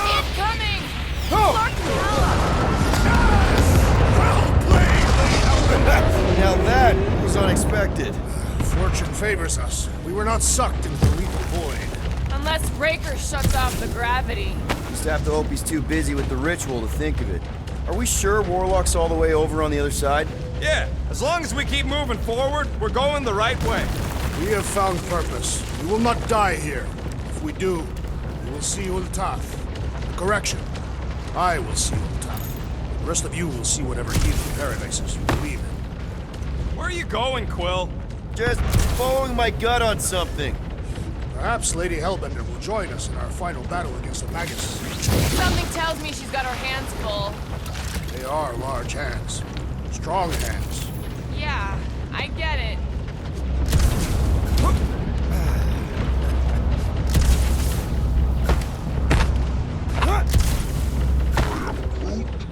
Incoming! Now that was unexpected. Fortune favors us. We were not sucked into the lethal void. Unless Raker shuts off the gravity. Just have to hope he's too busy with the ritual to think of it. Are we sure Warlock's all the way over on the other side? Yeah, as long as we keep moving forward, we're going the right way. We have found purpose. We will not die here. If we do, we will see Ultath. Correction. I will see Ultath. The rest of you will see whatever heathen paradises you believe in. Where are you going, Quill? Just following my gut on something. Perhaps Lady Hellbender will join us in our final battle against the Magus. Something tells me she's got her hands full. They are large hands. Strong hands. Yeah, I get it.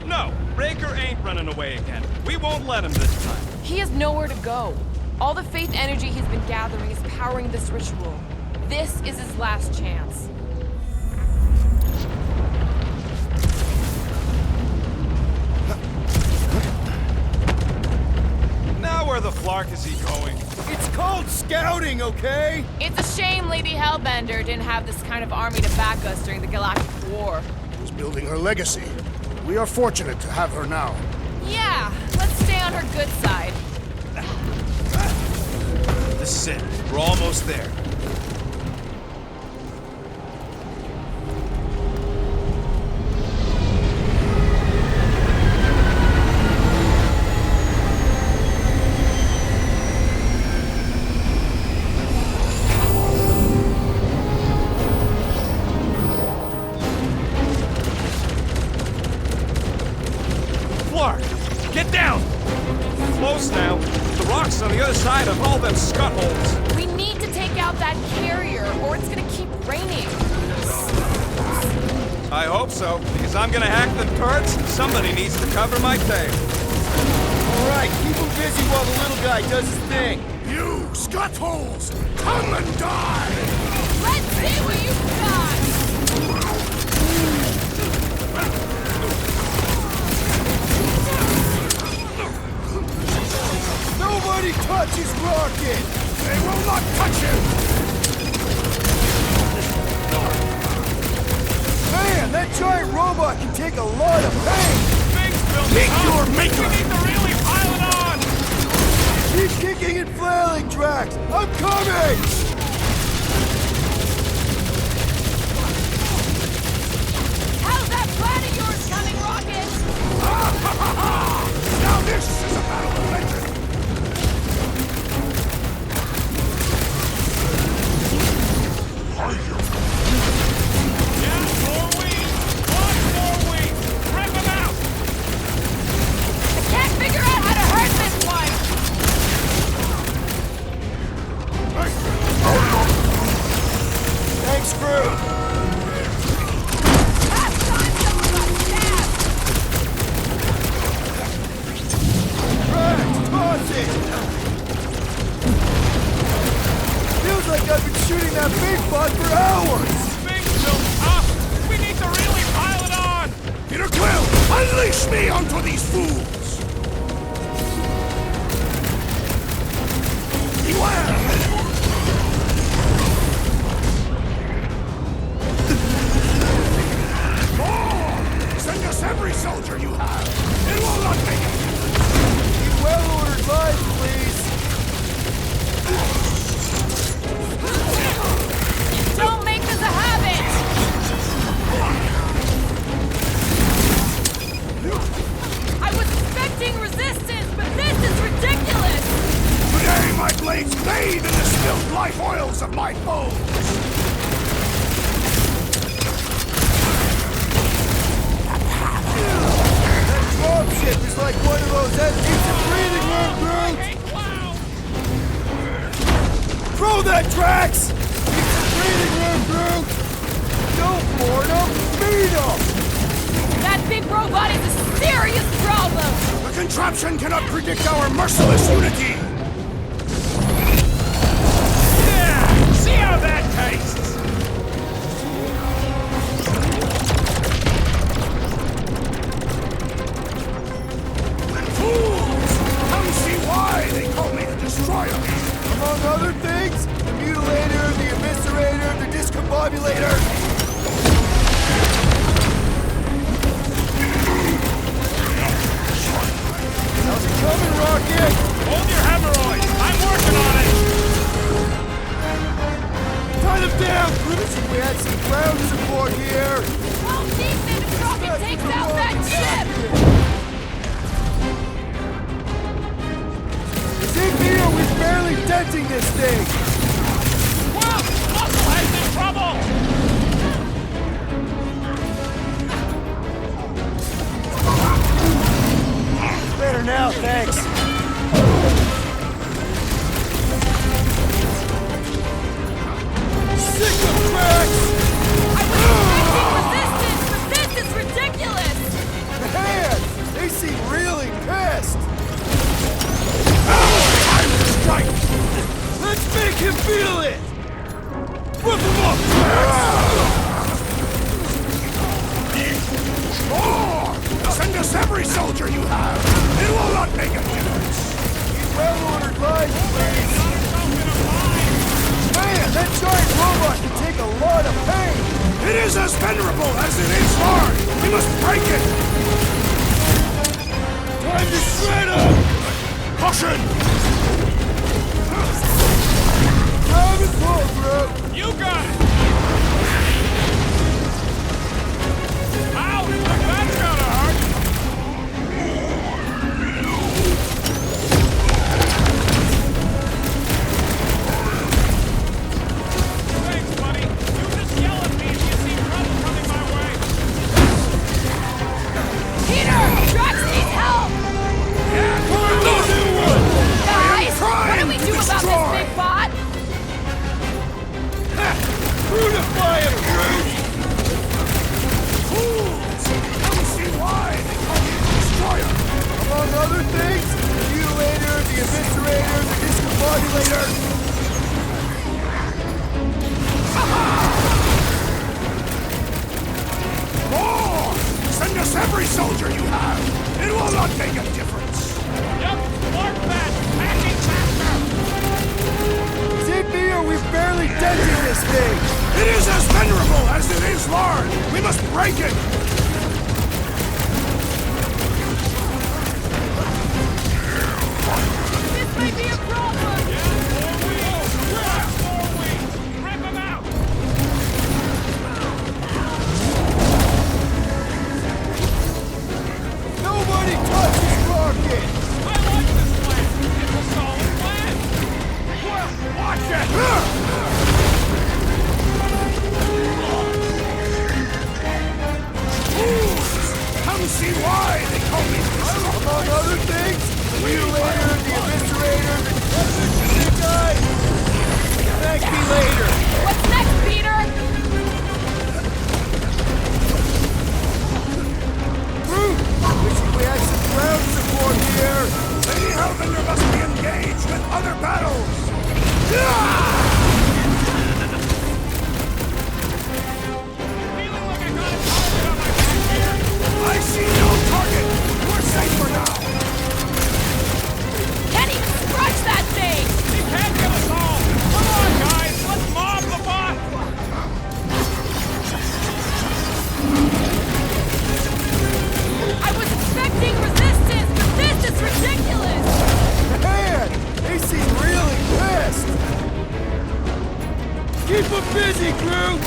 No, Raker ain't running away again. We won't let him this time. He has nowhere to go. All the faith energy he's been gathering is powering this ritual. This is his last chance. Now where the flark is he going? It's called scouting, okay? It's a shame Lady Hellbender didn't have this kind of army to back us during the Galactic War. She's building her legacy. We are fortunate to have her now. Yeah, let's stay on her good side. This is it. We're almost there. Flark, get down! Close now. The rocks on the other side of all them scut holes. We need to take out that carrier, or it's gonna keep raining. I hope so, because I'm gonna hack the turrets and somebody needs to cover my tail. Alright, keep him busy while the little guy does his thing. You, Scuttholes! Come and die! Let's see what you've got! Nobody touches Rocket! They will not touch him! Man, that giant robot can take a lot of pain! Things built Meet up. your maker! We need to really pile it on! Keep kicking and flailing, Drax! I'm coming! How's that plan of yours coming, Rocket? Now this is a battle of legend! Yeah, more weeds! Lots more weeds! Rip them out! I can't figure out how to hurt this one! Thanks, Groot! Last time someone got stabbed! Drax, toss it! Feels like I've been shooting that big bug for hours! Things built up! We need to really pile it on! Peter Quill, unleash me onto these fools! Beware! More! Send us every soldier you have! It will not make it! Need well-ordered lives, please! Don't make this a habit! blades bathe in the spilled life oils of my foes! That dropship is like one of those it's a breathing room, Groot! Throw that, Drax! It's a breathing room, Groot! Don't board him, beat him! That big robot is a serious problem! The contraption cannot predict our merciless unity! Yeah! See how that tastes! Fools! Come see why they call me the Destroyer! Among other things, the Mutilator, the Eviscerator, the Discombobulator. How's it coming, Rocket? Hold your hemorrhoid! I'm working on it! Tie them down! Wish we had some ground support here! How deep if Rocket takes out that ship? Is it me or we're barely denting this thing? Well, Musclehead's in trouble! Better now, thanks. Sick of Drax! Resistance, but this is ridiculous! Man, they seem really pissed! Time to strike! Let's make him feel it! Whip him up, More! Send us every soldier you have! It will not make a difference! Drax! Well-ordered lines, please! Man, that giant robot can take a lot of pain! It is as venerable as it is hard! We must break it! Time to shred him! Caution! Grab and pull, Groot! You got it! Ow! That's gonna hurt! Thanks, buddy. You just yell at me if you see trouble coming my way. Peter! Drax needs help! Guys, what do we do about this big bot? Brutify him, Groot! Fools! Come see why they call me the Destroyer! Among other things, the Mutilator, the Eviscerator, the Discombobulator. More! Send us every soldier you have! It will not make a difference! Yep, mark that! Packing faster! Is it me or we're barely denting this thing? It is as venerable as it is large! We must break it! This might be a problem! Rip him out! Nobody touches Rocket! I like this plan! It's a solid plan! Well, watch it! Fools! Come see why they call me the Destroyer! Among other things, the Mutilator, the Eviscerator, the big guy. Thank me later. What's next, Peter? Groot, wishing we had some ground support here. Lady Hellbender must be engaged with other battles! Feeling like I got a target on my back here! I see no target! We're safe for now! Can't even scratch that thing! He can't kill us all! Come on, guys! Let's mob the bot! I was expecting resistance, but this is ridiculous! Man, they seem really pissed. Keep them busy, Groot.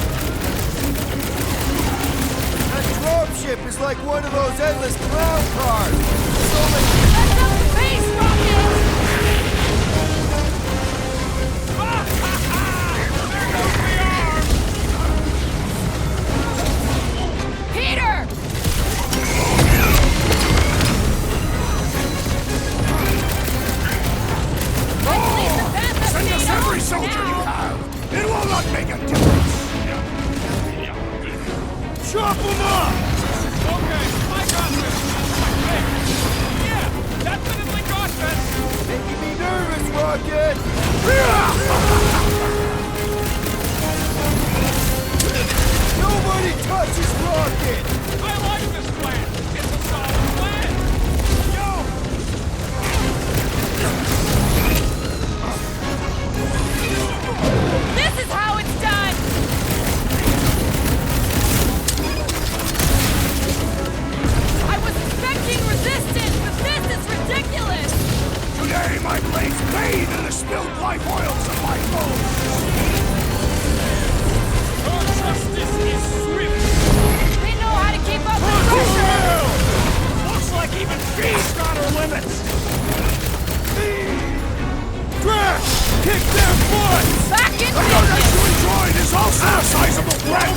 That dropship is like one of those endless clown cars. It's only... Let's up the pace, Rocket! every soldier you have! It will not make a difference! Chop them up! Okay, I got this. Yeah, definitely got this. Making me nervous, Rocket! Nobody touches Rocket! I like this plan. It's a solid plan. Yo! This is how it's done! I was expecting resistance, but this is ridiculous! Today my blades bathe in the spilled life oils of my foes! Your justice is swift. They know how to keep up with pressure! Looks like even she's got her limits. Drax! Kick their butt! Back in The business! gargantuan droid is also a sizable threat!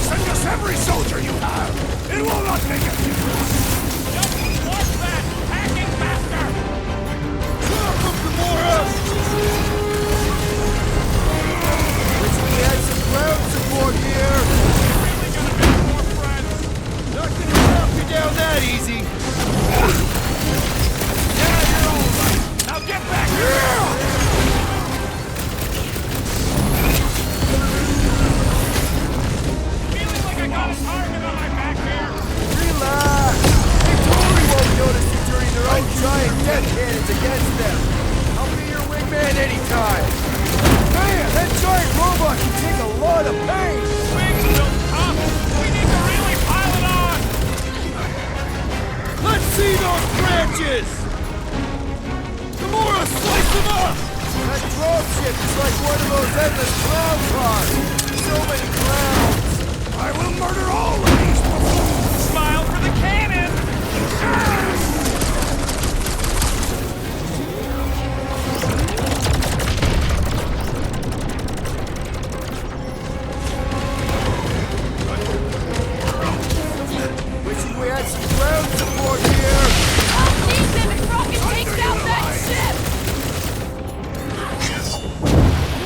Send us every soldier you have! It will not make a difference! Just watch that. Hacking faster. Chop them, Gamora! Wish we had some ground support here! Really gonna make more friends. Not gonna knock you down that easy! Yeah, you're all right. Now get back here. Feeling like I got a target on my back here. Relax! They totally won't notice you turning their own giant death cannons against them! I'll be your wingman anytime! Man, that giant robot can take a lot of pain! Wings will come. We need to really pile it on. Let's see those branches! Gamora, slice them up! That dropship is like one of those endless clown cars! So many clowns! I will murder all of these buffoons! Smile for the cannon. Wishing we had some ground support here! I'll need them if Rocket takes out that ship!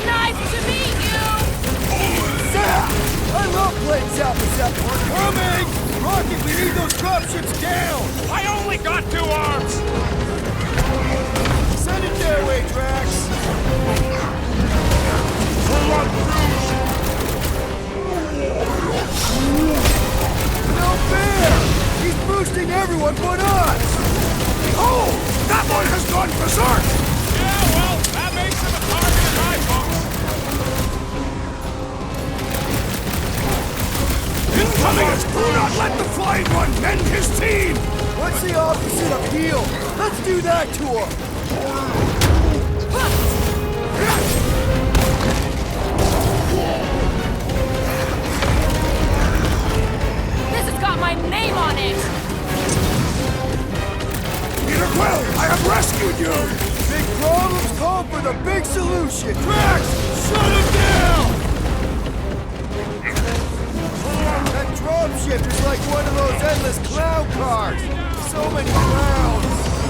Nice to meet you! Zap! I love playing Zap and Zap! We're coming! Rocket, we need those dropships down! I only got 2 arms. Send it their way, Drax! No fair! He's boosting everyone but us! Oh! That one has gone berserk! Yeah, well, that makes him a target in my books. Incoming! Do not let the flying one mend his team! What's the opposite of heal? Let's do that to him! This has got my name on it! Peter Quill, I have rescued you! Big problems call for the big solution! Drax, shut him down! That dropship is like one of those endless clown cars! So many clowns!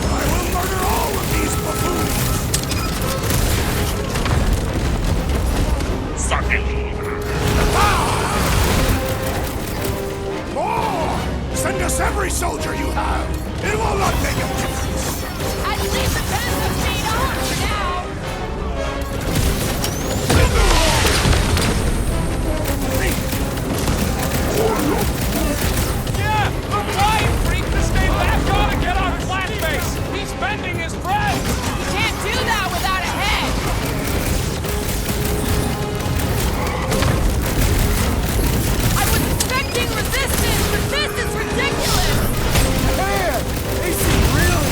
I will murder all of these buffoons! Suck it! More! Send us every soldier you have! It will not make a difference! At least the Phantom stayed on for now! Yeah, the flying freak to stay back on and get on flat base. He's bending his friends. You can't do that without a head! I was expecting resistance, but this is ridiculous! Man, they seem really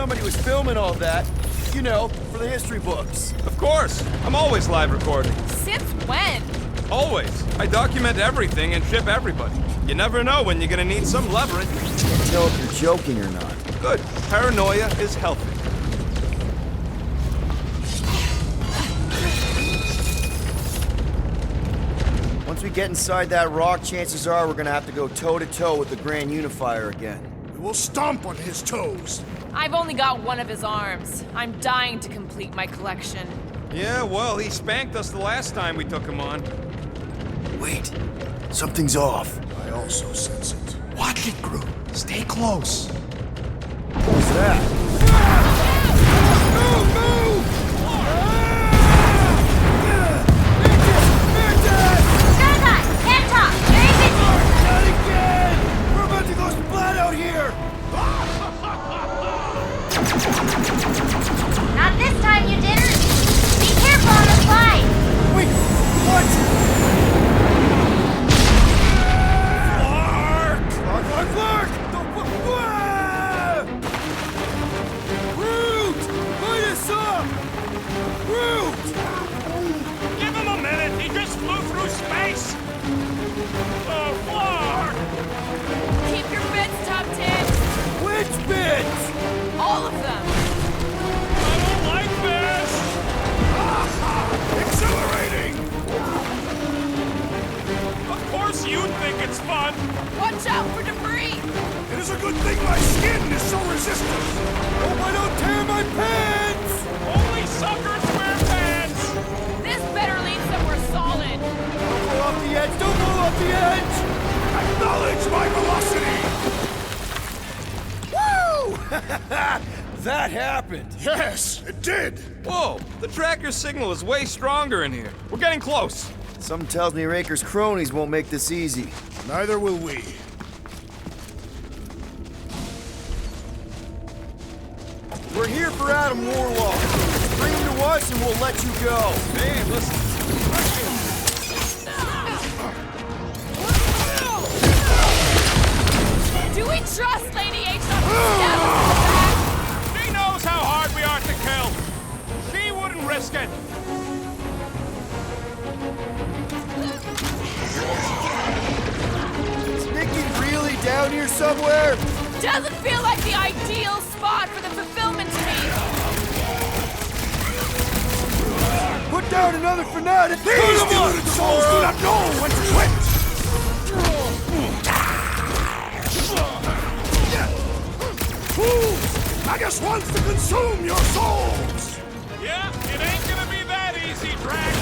somebody was filming all that. You know, for the history books. Of course. I'm always live recording. Since when? Always. I document everything and ship everybody. You never know when you're gonna need some leverage. Can't tell if you're joking or not. Good. Paranoia is healthy. Once we get inside that rock, chances are we're gonna have to go toe-to-toe with the Grand Unifier again. We will stomp on his toes. I've only got one of his arms. I'm dying to complete my collection. Yeah, well, he spanked us the last time we took him on. Wait, something's off. I also sense it. Watch it, Groot. Stay close. What's that? Can't talk! Very busy! Not again! We're about to go splat out here! Not this time, you didn't! Be careful on the slide! Wait, what? Clark! Groot! Light us up! Groot! Give him a minute. He just flew through space. Oh, Clark! Keep your bits tucked in. Which bits? All of them. I don't like this. Exhilarating! Of course you'd think it's fun. Watch out for debris. It is a good thing my skin is so resistant. Hope I don't tear my pants! Only suckers wear pants. This better lead somewhere solid. Don't go off the edge! Don't go off the edge! Acknowledge my velocity! Woo! That happened! Yes, it did! Whoa, the tracker signal is way stronger in here. We're getting close. Something tells me Raker's cronies won't make this easy. Neither will we. We're here for Adam Warlock. Bring him to us and we'll let you go. Hey, listen. Do we trust Lady H not to stab us in the back? She knows how hard we are to kill. She wouldn't risk it. Is Nikki really down here somewhere? Doesn't feel like the ideal spot for the fulfillment to be. Put down another fanatic! These deluded souls do not know when to quit! Fools! Magus wants to consume your souls! Yeah, it ain't gonna be that easy, Drax.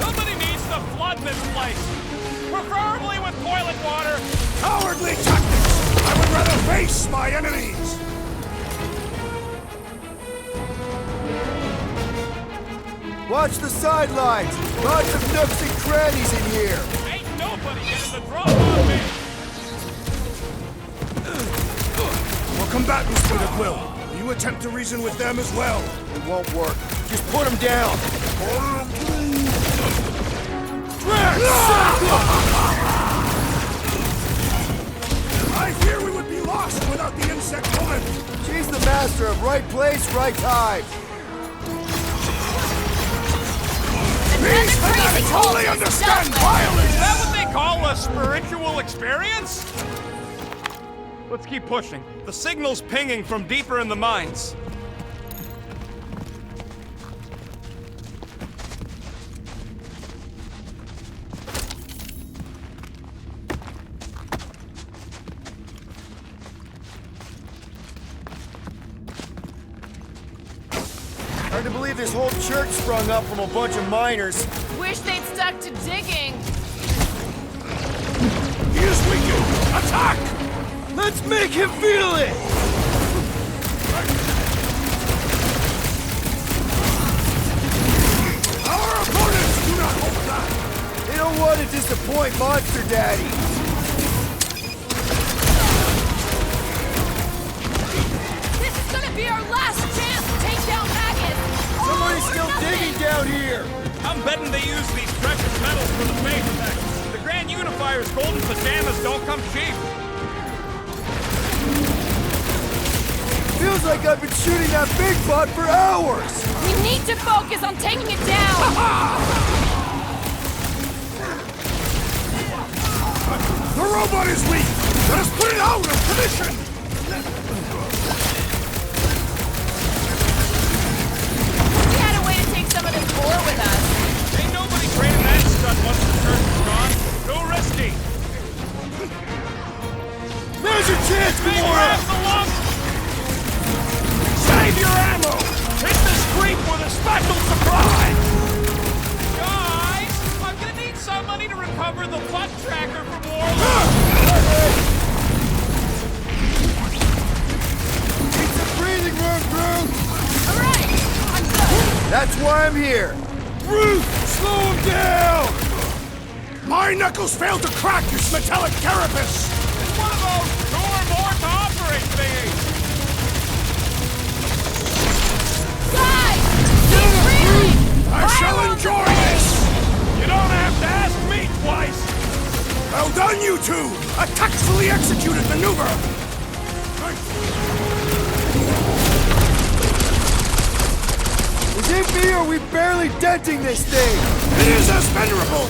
Somebody needs to flood this place. Preferably with toilet water. Cowardly tactics! I would rather face my enemies! Watch the sidelines! Lots of nooks and crannies in here! Ain't nobody getting the drop on me. Your combatants with a quill. Will you attempt to reason with them as well? It won't work. Just put him down! I fear we would be lost without the insect woman! She's the master of right place, right time! These fanatics only understand violence! Is that what they call a spiritual experience? Let's keep pushing. The signal's pinging from deeper in the mines. Hard to believe this whole church sprung up from a bunch of miners. Wish they'd stuck to digging. He is weakened! Attack! Let's make him feel it! Our opponents do not hold back! They don't want to disappoint Monster Daddy. This is gonna be our last chance to take down Maggot. Somebody's All or still nothing. digging down here. I'm betting they use these precious metals for the face effect. The Grand unifier's golden pajamas don't come cheap. Feels like I've been shooting that big bot for hours! We need to focus on taking it down! The robot is weak! Let us put it out of commission! We had a way to take some of this ore with us. Ain't nobody trading that stuff once the curtain's gone. Too risky. There's your chance, Gamora! Grab the lump! Save your ammo! Hit this creep with a special surprise! Guys, I'm gonna need somebody to recover the butt tracker from Warlock! Need some breathing room, Groot! Alright, I'm good. That's why I'm here! Groot, slow him down! My knuckles failed to crack, you metallic carapace! It's one of those 2 or more to operate thingies! Guys! Keep breathing! I shall enjoy this! You don't have to ask me twice! Well done, you two! A tactfully executed maneuver! Is it me or are we barely denting this thing? It is as venerable!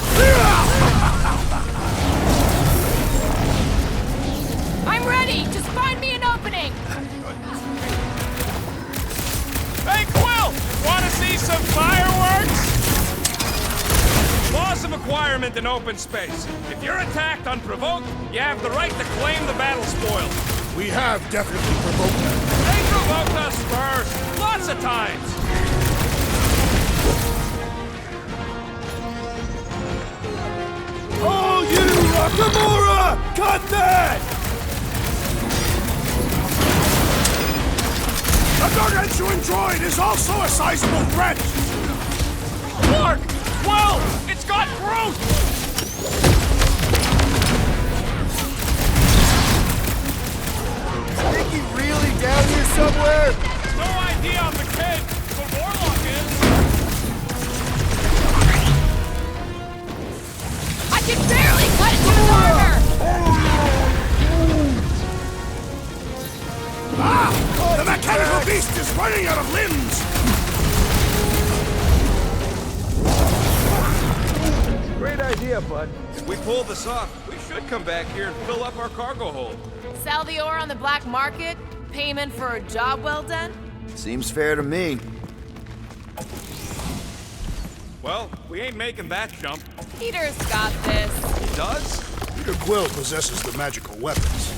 I'm ready! Just find me an opening! Hey, Quill! Want to see some fireworks? Laws of acquirement in open space. If you're attacked unprovoked, you have the right to claim the battle spoils. We have definitely provoked them. They provoked us first, lots of times. Oh, you! Gamora! Cut that! The gargantuan droid is also a sizable threat! Look! Quill! It's got Groot! Think he really down here somewhere? No idea on the kid, but Warlock is. I can barely cut into his armor! Ah! The mechanical beast is running out of limbs! Great idea, bud. If we pull this off, we should come back here and fill up our cargo hold. Sell the ore on the black market? Payment for a job well done? Seems fair to me. Well, we ain't making that jump. Peter's got this. He does? Peter Quill possesses the magical weapons.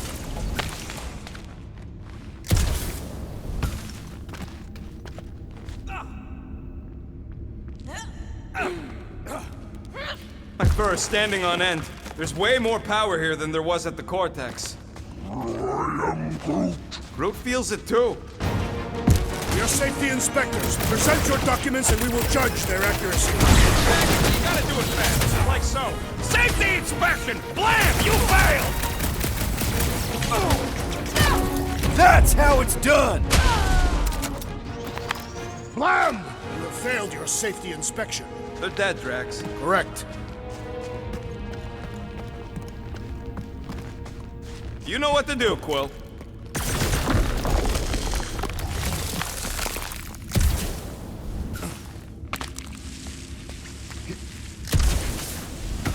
My fur is standing on end. There's way more power here than there was at the Cortex. I am Groot. Groot feels it too. We are safety inspectors. Present your documents and we will judge their accuracy. Exactly, you gotta do it fast, like so. Safety inspection! Blam! You failed! That's how it's done! Blam! You have failed your safety inspection. They're dead, Drax. Correct. You know what to do, Quill.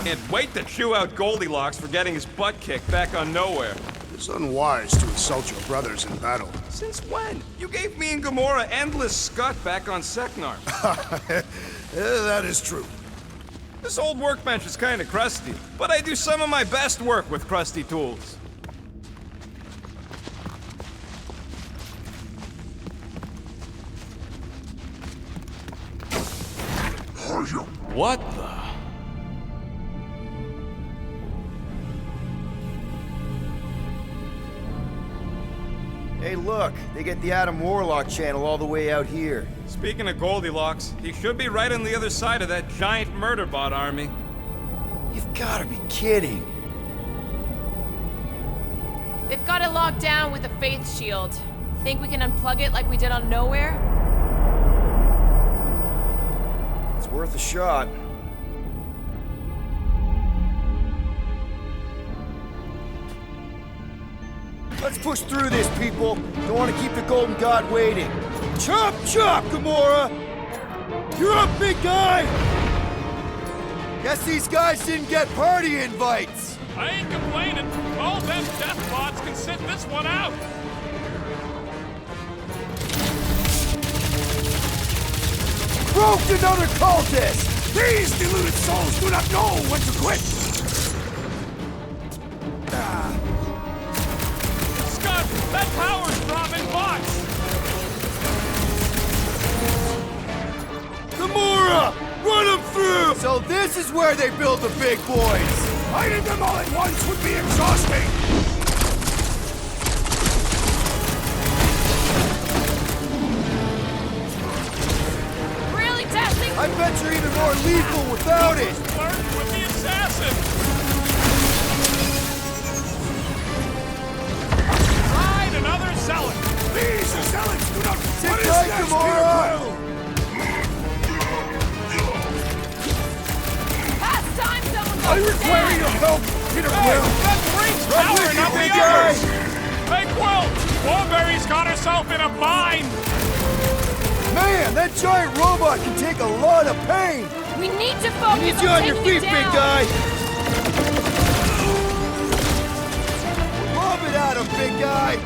Can't wait to chew out Goldilocks for getting his butt kicked back on Nowhere. It's unwise to insult your brothers in battle. Since when? You gave me and Gamora endless scut back on Seknar. That is true. This old workbench is kind of crusty, but I do some of my best work with crusty tools. What the? Hey, look, they get the Adam Warlock channel all the way out here. Speaking of Goldilocks, he should be right on the other side of that giant murder bot army. You've gotta be kidding. They've got it locked down with a faith shield. Think we can unplug it like we did on Nowhere? It's worth a shot. push through this, people. Don't want to keep the Golden God waiting. Chop, chop, Gamora! You're up, big guy! Guess these guys didn't get party invites. I ain't complaining. All them death bots can sit this one out. Broke another cultist! These deluded souls do not know when to quit! Scott, that power's dropping bots. Gamora! Run them through! So this is where they build the big boys! Fighting them all at once would be exhausting! Really testing? I bet you're even more lethal without it! Flirt with the assassin. Right, another zealot. These zealots do not... Sit What is tight, next, Gamora! Peter Quill? Past time someone I goes require down. your help, Peter Hey, Quill! that brings Right power, with you, not the big guy! others. Hey, Quill, Warberry's got herself in a bind. Man, that giant robot can take a lot of pain! We need to focus Need you on your taking feet, it big down. guy! Lob it at him, big guy!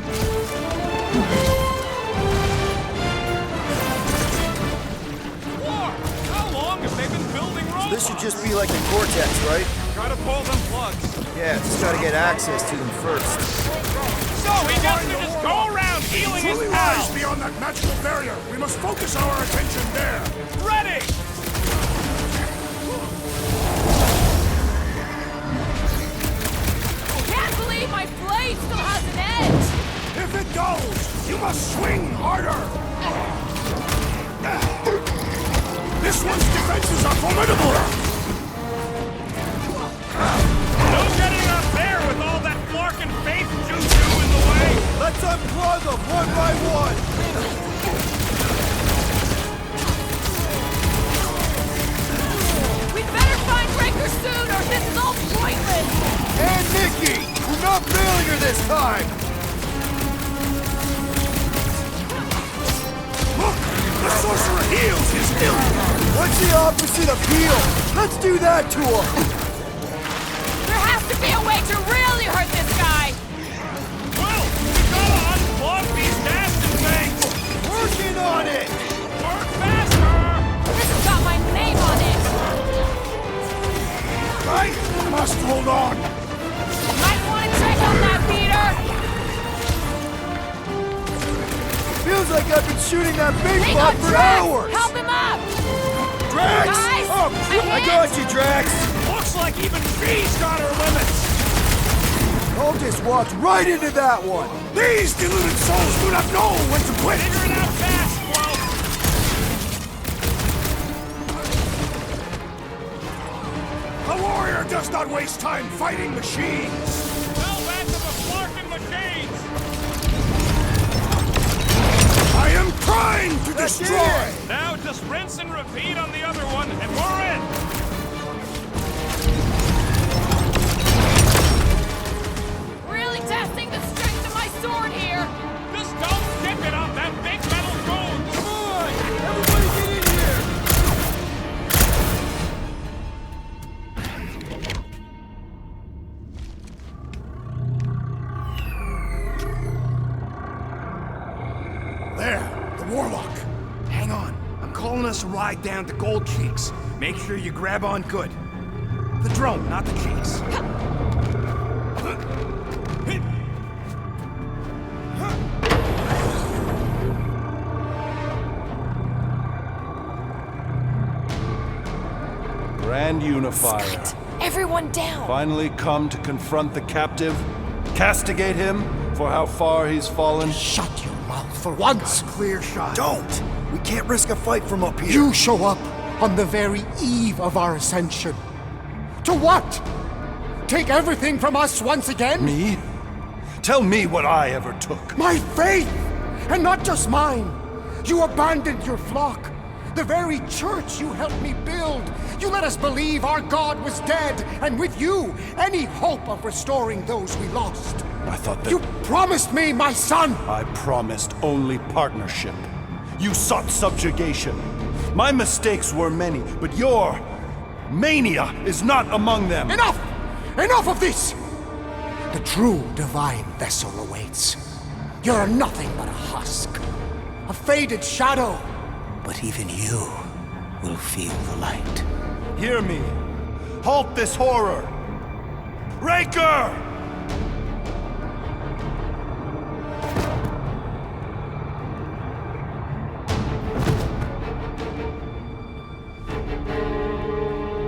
War, how long have they been building robots? This should just be like a Cortex, right? Gotta pull them plugs. Yeah, just gotta get access to them first. So he gets to just go around healing his Truly lies pals. beyond that magical barrier. We must focus our attention there. Ready. Can't believe my blade still has an edge. If it goes, you must swing harder. This one's defenses are formidable. No getting up there with all that Flark and Faith juju in the way. Let's unplug them one by one! We'd better find Breaker soon or this is all pointless. And Nikki! We're not failing her this time! Look, the sorcerer heals his ill. What's the opposite of heal? Let's do that to him! There has to be a way to really hurt this guy. Well, we gotta unplug these nasty things. Working on it! Work faster. This has got my name on it. I must hold on. Might want to check on that, Peter. Feels like I've been shooting that big Hang bot on, for Drax. hours! Help him up. Drax! Guys, Up! a I hit. got you, Drax! Looks like even she's got her limits. I'll just walk right into that one! These deluded souls do not know when to quit. Figure it out fast, Quill. A warrior does not waste time fighting machines. Tell that to the Flark and machines. I am trying to destroy. Now just rinse and repeat on the other one, and we're in. Really testing the strength of my sword here. Just don't dip it on that big metal goon. Come on! Everybody get in here! There, the warlock. Hang on. I'm calling us a ride down to Gold Cheeks. Make sure you grab on good. The drone, not the cheeks. Grand Unifier. Everyone down. Finally come to confront the captive, castigate him for how far he's fallen. Shut your mouth for once. Clear shot. Don't! We can't risk a fight from up here. You show up on the very eve of our ascension. To what? Take everything from us once again? Me? Tell me what I ever took. My faith! And not just mine! You abandoned your flock. The very church you helped me build. You let us believe our God was dead, and with you, any hope of restoring those we lost. I thought that... You promised me, my son! I promised only partnership. You sought subjugation. My mistakes were many, but your mania is not among them. Enough! Enough of this! The true divine vessel awaits. You're nothing but a husk. A faded shadow. But even you will feel the light. Hear me. Halt this horror. Raker!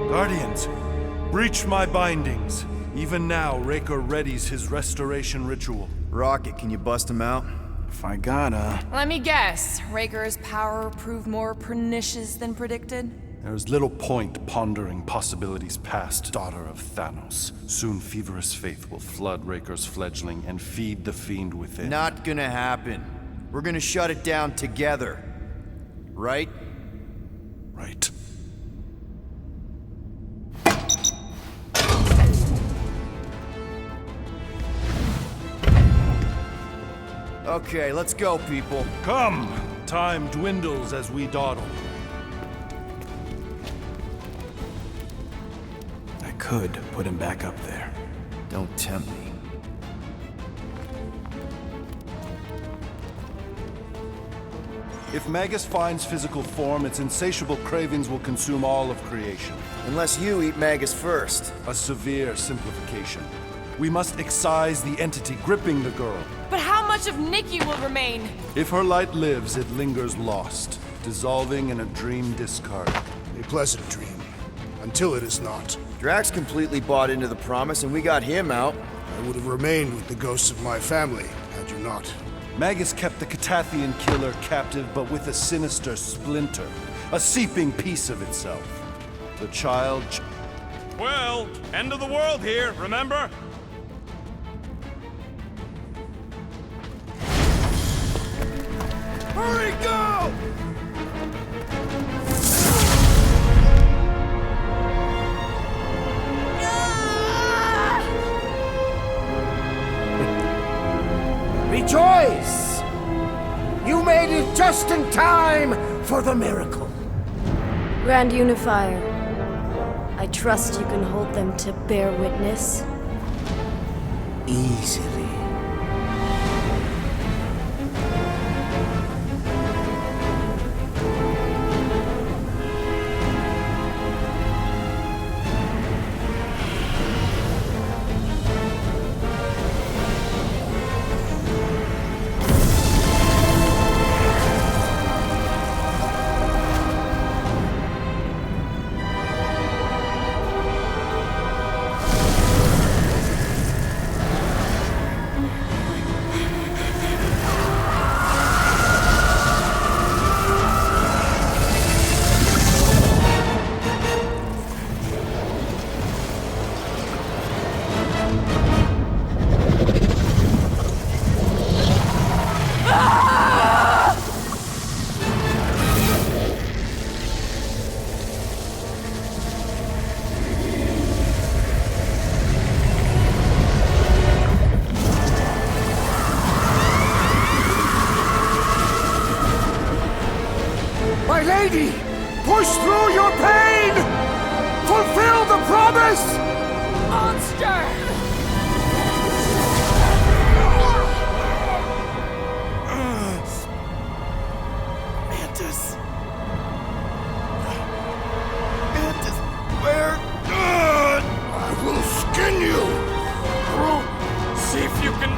Guardians, breach my bindings. Even now, Raker readies his restoration ritual. Rocket, can you bust him out? If I gotta... Let me guess. Raker's power proved more pernicious than predicted? There's little point pondering possibilities past, daughter of Thanos. Soon feverous faith will flood Raker's fledgling and feed the fiend within. Not gonna happen. We're gonna shut it down together. Right? Right. Okay, let's go, people. Come! Time dwindles as we dawdle. I could put him back up there. Don't tempt me. If Magus finds physical form, its insatiable cravings will consume all of creation. Unless you eat Magus first. A severe simplification. We must excise the entity gripping the girl. But how much of Nikki will remain? If her light lives, it lingers lost, dissolving in a dream discard. A pleasant dream, until it is not. Drax completely bought into the promise, and we got him out. I would have remained with the ghosts of my family, had you not. Magus kept the Catathian killer captive, but with a sinister splinter, a seeping piece of itself. The child... Well, end of the world here, remember? Hurry, go! Rejoice! You made it just in time for the miracle. Grand Unifier, I trust you can hold them to bear witness. Easily. My lady, push through your pain! Fulfill the promise! Monster! Mantis, where? I will skin you! Groot, see if you can...